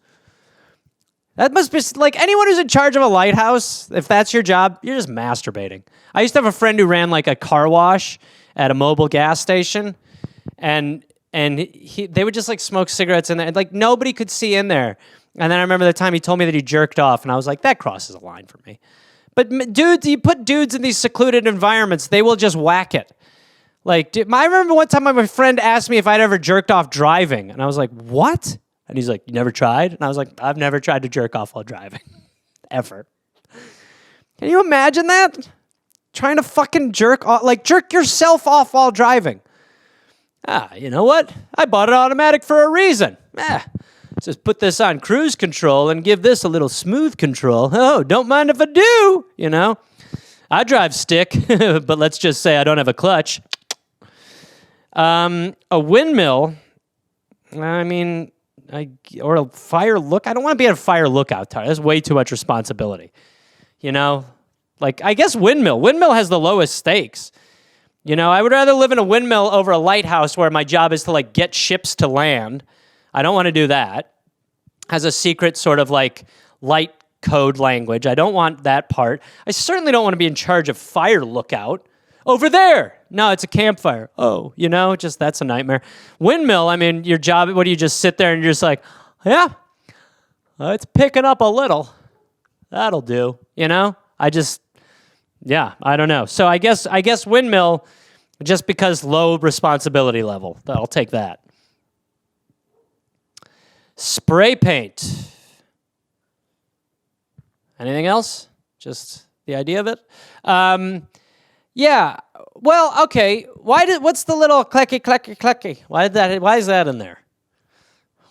That must be like anyone who's in charge of a lighthouse. If that's your job, you're just masturbating. I used to have a friend who ran like a car wash at a mobile gas station, and they would just like smoke cigarettes in there, and like nobody could see in there. And then I remember the time he told me that he jerked off, and I was like, that crosses a line for me. But dudes, you put dudes in these secluded environments, they will just whack it. Like, I remember one time my friend asked me if I'd ever jerked off driving, and I was like, what? And he's like, you never tried? And I was like, I've never tried to jerk off while driving. Ever. Can you imagine that? Trying to fucking jerk off, like jerk yourself off while driving. You know what? I bought it automatic for a reason. Just put this on cruise control and give this a little smooth control. Oh, don't mind if I do, you know? I drive stick, but let's just say I don't have a clutch. A windmill, or a fire look. I don't want to be at a fire lookout tower. That's way too much responsibility, you know? Like, I guess windmill. Windmill has the lowest stakes. You know, I would rather live in a windmill over a lighthouse where my job is to, like, get ships to land. I don't want to do that. Has a secret sort of, like, light code language. I don't want that part. I certainly don't want to be in charge of fire lookout. Over there. No, it's a campfire. Oh, you know, just that's a nightmare. Windmill, I mean, your job, what do you just sit there and you're just like, yeah, it's picking up a little. That'll do, you know? I don't know. So I guess windmill, just because low responsibility level. I'll take that. Spray paint. Anything else? Just the idea of it? Yeah. Well, okay. What's the little clicky? Why is that in there?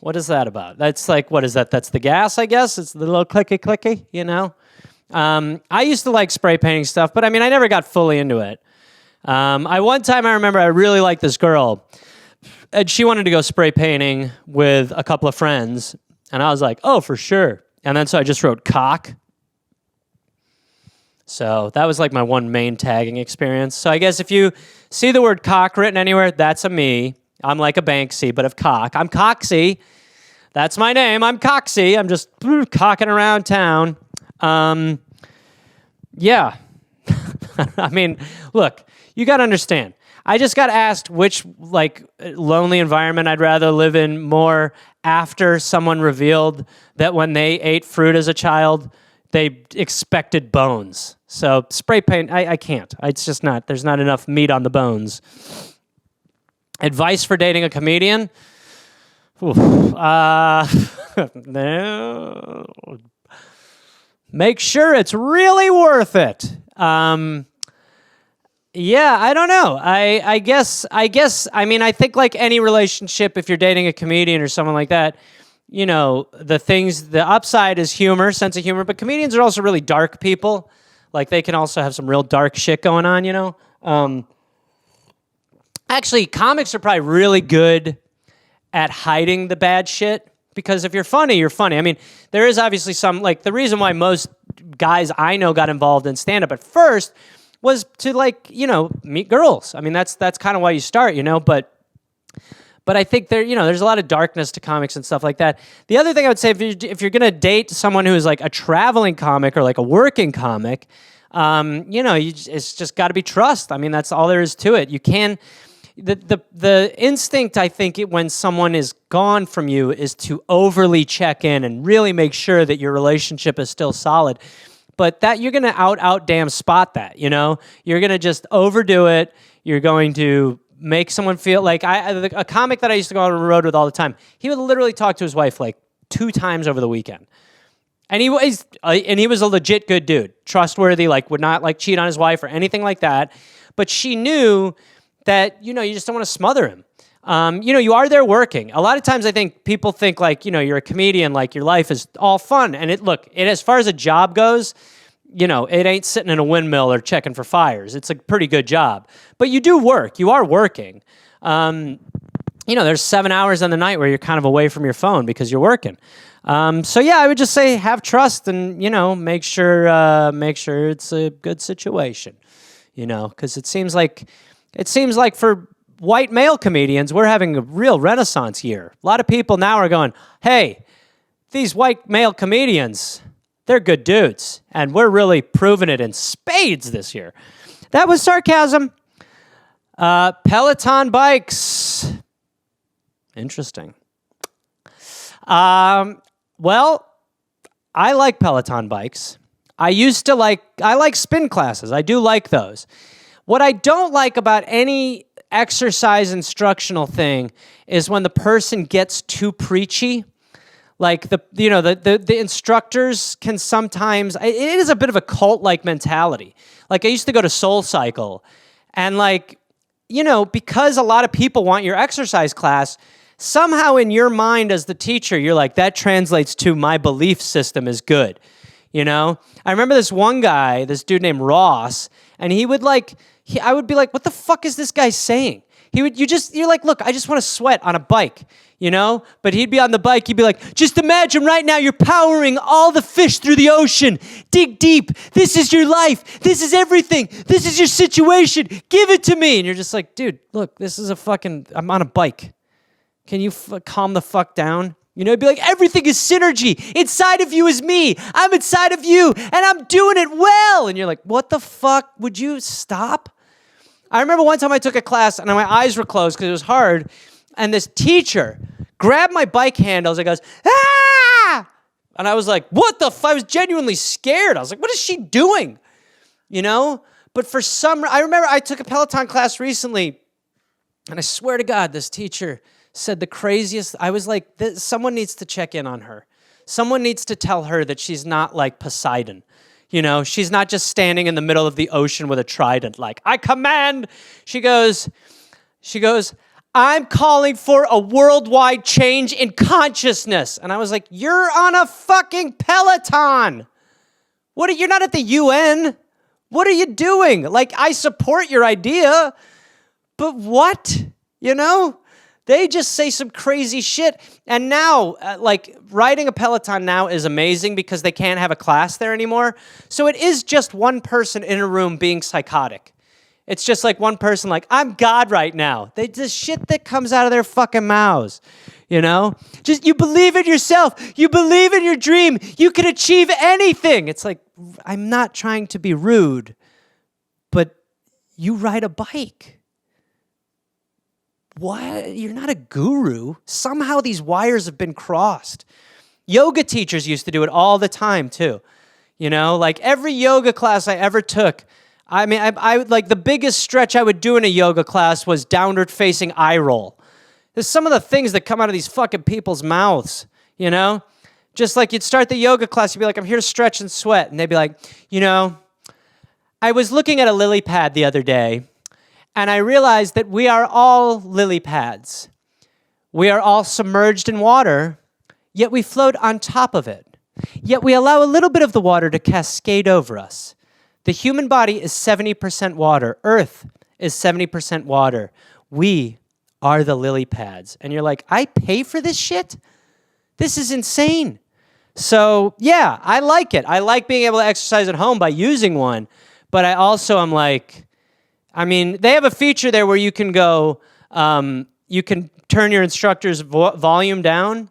What is that about? That's like, what is that? That's the gas, I guess. It's the little clicky, you know? I used to like spray painting stuff, but I mean, I never got fully into it. One time I remember I really liked this girl, and she wanted to go spray painting with a couple of friends, and I was like, oh, for sure. And then so I just wrote cock. So that was like my one main tagging experience. So I guess if you see the word cock written anywhere, that's a me. I'm like a Banksy, but of cock. I'm Coxy. That's my name. I'm Coxy. I'm just cocking around town. Yeah. I mean, look, you got to understand. I just got asked which like lonely environment I'd rather live in more after someone revealed that when they ate fruit as a child, they expected bones. So spray paint, I can't. It's just not, there's not enough meat on the bones. Advice for dating a comedian? No. Make sure it's really worth it. Yeah, I don't know. I guess, I think like any relationship, if you're dating a comedian or someone like that, you know, the upside is humor, sense of humor, but comedians are also really dark people. Like, they can also have some real dark shit going on, you know? Actually, comics are probably really good at hiding the bad shit, because if you're funny, you're funny. I mean, there is obviously some, like, the reason why most guys I know got involved in stand-up at first was to, like, you know, meet girls. I mean, that's kind of why you start, you know, but I think there's a lot of darkness to comics and stuff like that. The other thing I would say, if you're going to date someone who is like a traveling comic or like a working comic, it's just got to be trust. I mean, that's all there is to it. You can, the instinct, I think, when someone is gone from you is to overly check in and really make sure that your relationship is still solid. But that you're going to out damn spot that, you know? You're going to just overdo it. You're going to make someone feel like a comic that I used to go on the road with all the time. He would literally talk to his wife like 2 times over the weekend, and he was a legit good dude, trustworthy, like would not like cheat on his wife or anything like that. But she knew that you just don't want to smother him. You are there working. A lot of times I think people think like you're a comedian, like your life is all fun, and as far as a job goes, it ain't sitting in a windmill or checking for fires. It's a pretty good job. But you do work. You are working. There's 7 hours in the night where you're kind of away from your phone because you're working. So yeah, I would just say have trust and, make sure it's a good situation, because it seems like for white male comedians, we're having a real renaissance year. A lot of people now are going, hey, these white male comedians, they're good dudes. And we're really proving it in spades this year. That was sarcasm. Peloton bikes. Interesting. Well, I like Peloton bikes. I like spin classes. I do like those. What I don't like about any exercise instructional thing is when the person gets too preachy. Like the instructors can sometimes, it is a bit of a cult-like mentality. Like I used to go to Soul Cycle and because a lot of people want your exercise class, somehow in your mind as the teacher, you're like, that translates to my belief system is good. I remember this one guy, this dude named Ross, and I would be like, what the fuck is this guy saying? You're like, look, I just want to sweat on a bike, But he'd be on the bike, he'd be like, just imagine right now you're powering all the fish through the ocean. Dig deep. This is your life. This is everything. This is your situation. Give it to me. And you're just like, dude, look, I'm on a bike. Can you calm the fuck down? It'd be like, everything is synergy. Inside of you is me. I'm inside of you, and I'm doing it well. And you're like, what the fuck? Would you stop? I remember one time I took a class, and my eyes were closed because it was hard, and this teacher grabbed my bike handles and goes, ah! And I was like, what the fuck? I was genuinely scared. I was like, what is she doing? But I remember I took a Peloton class recently, and I swear to God, this teacher said the craziest. I was like, someone needs to check in on her. Someone needs to tell her that she's not like Poseidon. She's not just standing in the middle of the ocean with a trident like, I command. She goes, I'm calling for a worldwide change in consciousness. And I was like, you're on a fucking Peloton. You're not at the UN. What are you doing? Like, I support your idea, but what? They just say some crazy shit. And now, riding a Peloton now is amazing because they can't have a class there anymore. So it is just one person in a room being psychotic. It's just like one person like, I'm God right now. The shit that comes out of their fucking mouths, Just, you believe in yourself. You believe in your dream. You can achieve anything. It's like, I'm not trying to be rude, but you ride a bike. What? You're not a guru. Somehow these wires have been crossed. Yoga teachers used to do it all the time too. Every yoga class I ever took, I the biggest stretch I would do in a yoga class was downward facing eye roll. There's some of the things that come out of these fucking people's mouths, Just like you'd start the yoga class, you'd be like, I'm here to stretch and sweat. And they'd be like, I was looking at a lily pad the other day, and I realized that we are all lily pads. We are all submerged in water, yet we float on top of it. Yet we allow a little bit of the water to cascade over us. The human body is 70% water. Earth is 70% water. We are the lily pads. And you're like, I pay for this shit? This is insane. So, yeah, I like it. I like being able to exercise at home by using one. But I also am like, they have a feature there where you can go, you can turn your instructor's volume down,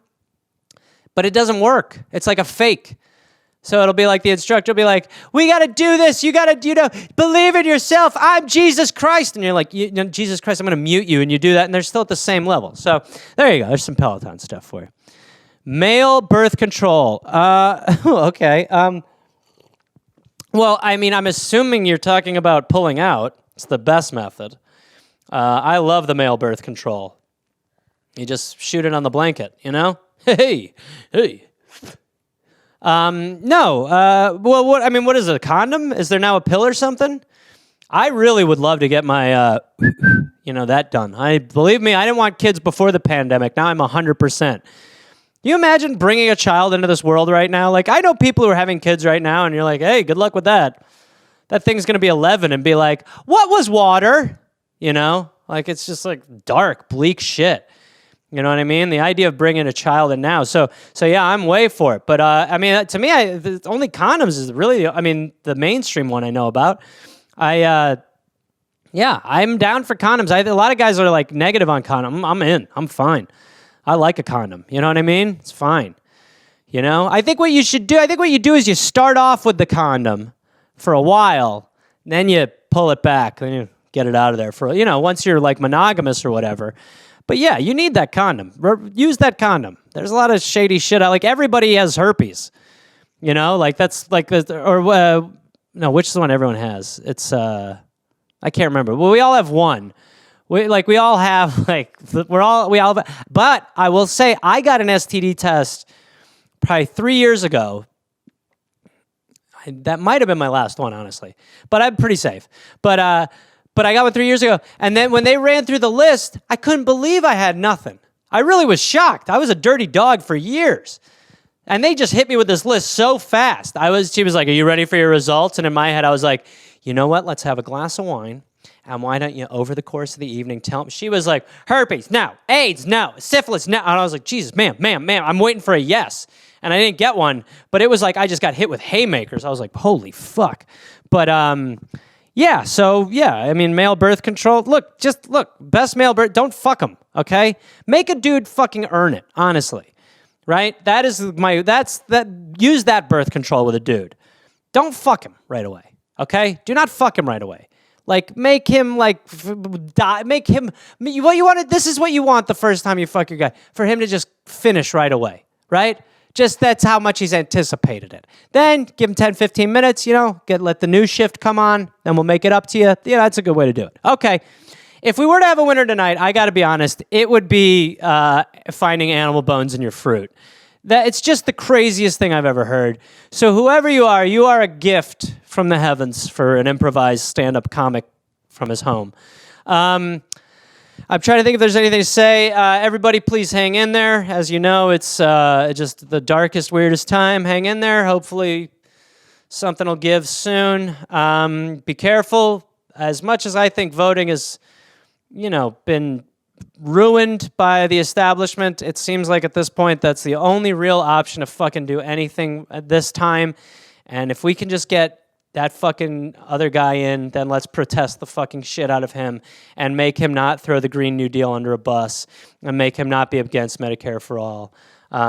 but it doesn't work. It's like a fake. So it'll be like the instructor will be like, we got to do this. You got to, believe in yourself. I'm Jesus Christ. And you're like, Jesus Christ, I'm going to mute you. And you do that, and they're still at the same level. So there you go. There's some Peloton stuff for you. Male birth control. Okay. Well, I'm assuming you're talking about pulling out. It's the best method. I love the male birth control. You just shoot it on the blanket, Hey. No. Well, what is it, a condom? Is there now a pill or something? I really would love to get my, that done. Believe me, I didn't want kids before the pandemic. Now I'm 100%. Do you imagine bringing a child into this world right now? Like, I know people who are having kids right now, and you're like, hey, good luck with that. That thing's going to be 11 and be like, what was water? You know? Like, it's just like dark, bleak shit. You know what I mean? The idea of bringing a child in now. So yeah, I'm way for it. But, I mean, to me, the only condoms is really, I mean, the mainstream one I know about. I'm down for condoms. A lot of guys are like negative on condom. I'm in. I'm fine. I like a condom. You know what I mean? It's fine. You know? I think what you do is you start off with the condom for a while, then you pull it back, then you get it out of there for, once you're like monogamous or whatever. But yeah, you need that condom. Use that condom. There's a lot of shady shit. Like everybody has herpes. You know? Like that's like, which is the one everyone has? It's, I can't remember. Well, we all have one. We all have, but I will say I got an STD test probably 3 years ago. That might have been my last one, honestly, but I'm pretty safe. But I got one 3 years ago. And then when they ran through the list, I couldn't believe I had nothing. I really was shocked. I was a dirty dog for years. And they just hit me with this list so fast. She was like, are you ready for your results? And in my head, I was like, you know what? Let's have a glass of wine. And why don't you, over the course of the evening, tell me? She was like, herpes, no. AIDS, no. Syphilis, no. And I was like, Jesus, ma'am, I'm waiting for a yes. And I didn't get one. But it was like I just got hit with haymakers. I was like, holy fuck. But, I mean, male birth control. Look, best male birth, don't fuck them, okay? Make a dude fucking earn it, honestly. Right? Use that birth control with a dude. Don't fuck him right away, okay? Do not fuck him right away. Like, make him, die. Make him, what you wanted, this is what you want the first time you fuck your guy. For him to just finish right away, right? Just that's how much he's anticipated it. Then, give him 10, 15 minutes, let the new shift come on, then we'll make it up to you. Yeah, that's a good way to do it. Okay. If we were to have a winner tonight, I gotta be honest, it would be finding animal bones in your fruit. It's just the craziest thing I've ever heard. So whoever you are a gift from the heavens for an improvised stand-up comic from his home. I'm trying to think if there's anything to say. Everybody, please hang in there. As you know, it's just the darkest, weirdest time. Hang in there. Hopefully something will give soon. Be careful. As much as I think voting has, been ruined by the establishment, it seems like at this point that's the only real option to fucking do anything at this time. And if we can just get that fucking other guy in, then let's protest the fucking shit out of him and make him not throw the Green New Deal under a bus and make him not be against Medicare for all.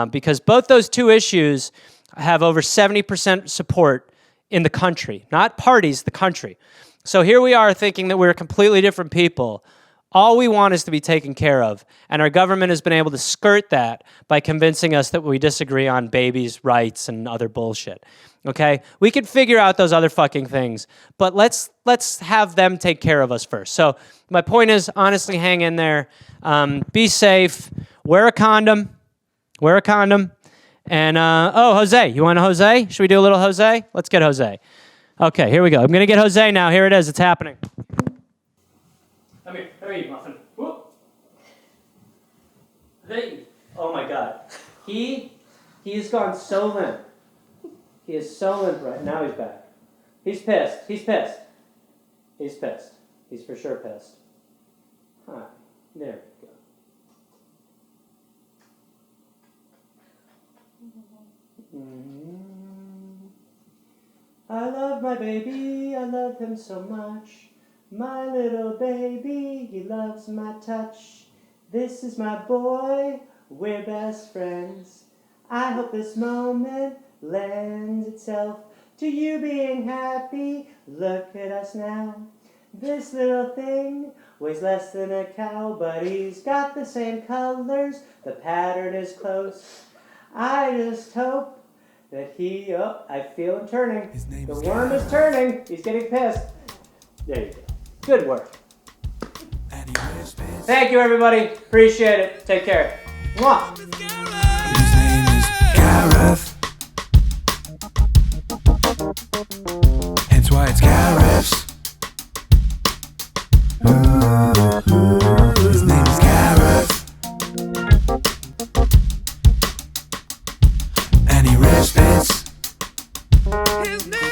Because both those two issues have over 70% support in the country, not parties, the country. So here we are thinking that we're completely different people. All we want is to be taken care of, and our government has been able to skirt that by convincing us that we disagree on babies' rights and other bullshit. Okay? We can figure out those other fucking things, but let's have them take care of us first. So my point is, honestly, hang in there. Be safe. Wear a condom. And, Jose. You want a Jose? Should we do a little Jose? Let's get Jose. Okay, here we go. I'm going to get Jose now. Here it is. It's happening. Come here, you muffin. Whoop. Oh my God. He's gone so limp. He is so limp right now. He's back. He's pissed. He's for sure pissed. Huh. There we go. I love my baby. I love him so much. My little baby, he loves my touch. This is my boy, we're best friends. I hope this moment lends itself to you being happy. Look at us now. This little thing weighs less than a cow, but he's got the same colors. The pattern is close. I just hope that I feel him turning. The worm is turning. He's getting pissed. There you go. Good work. Thank you, everybody. Appreciate it. Take care. Mwah. His name is Gariff. Hence why it's Gariffs. His name is Gariff. His name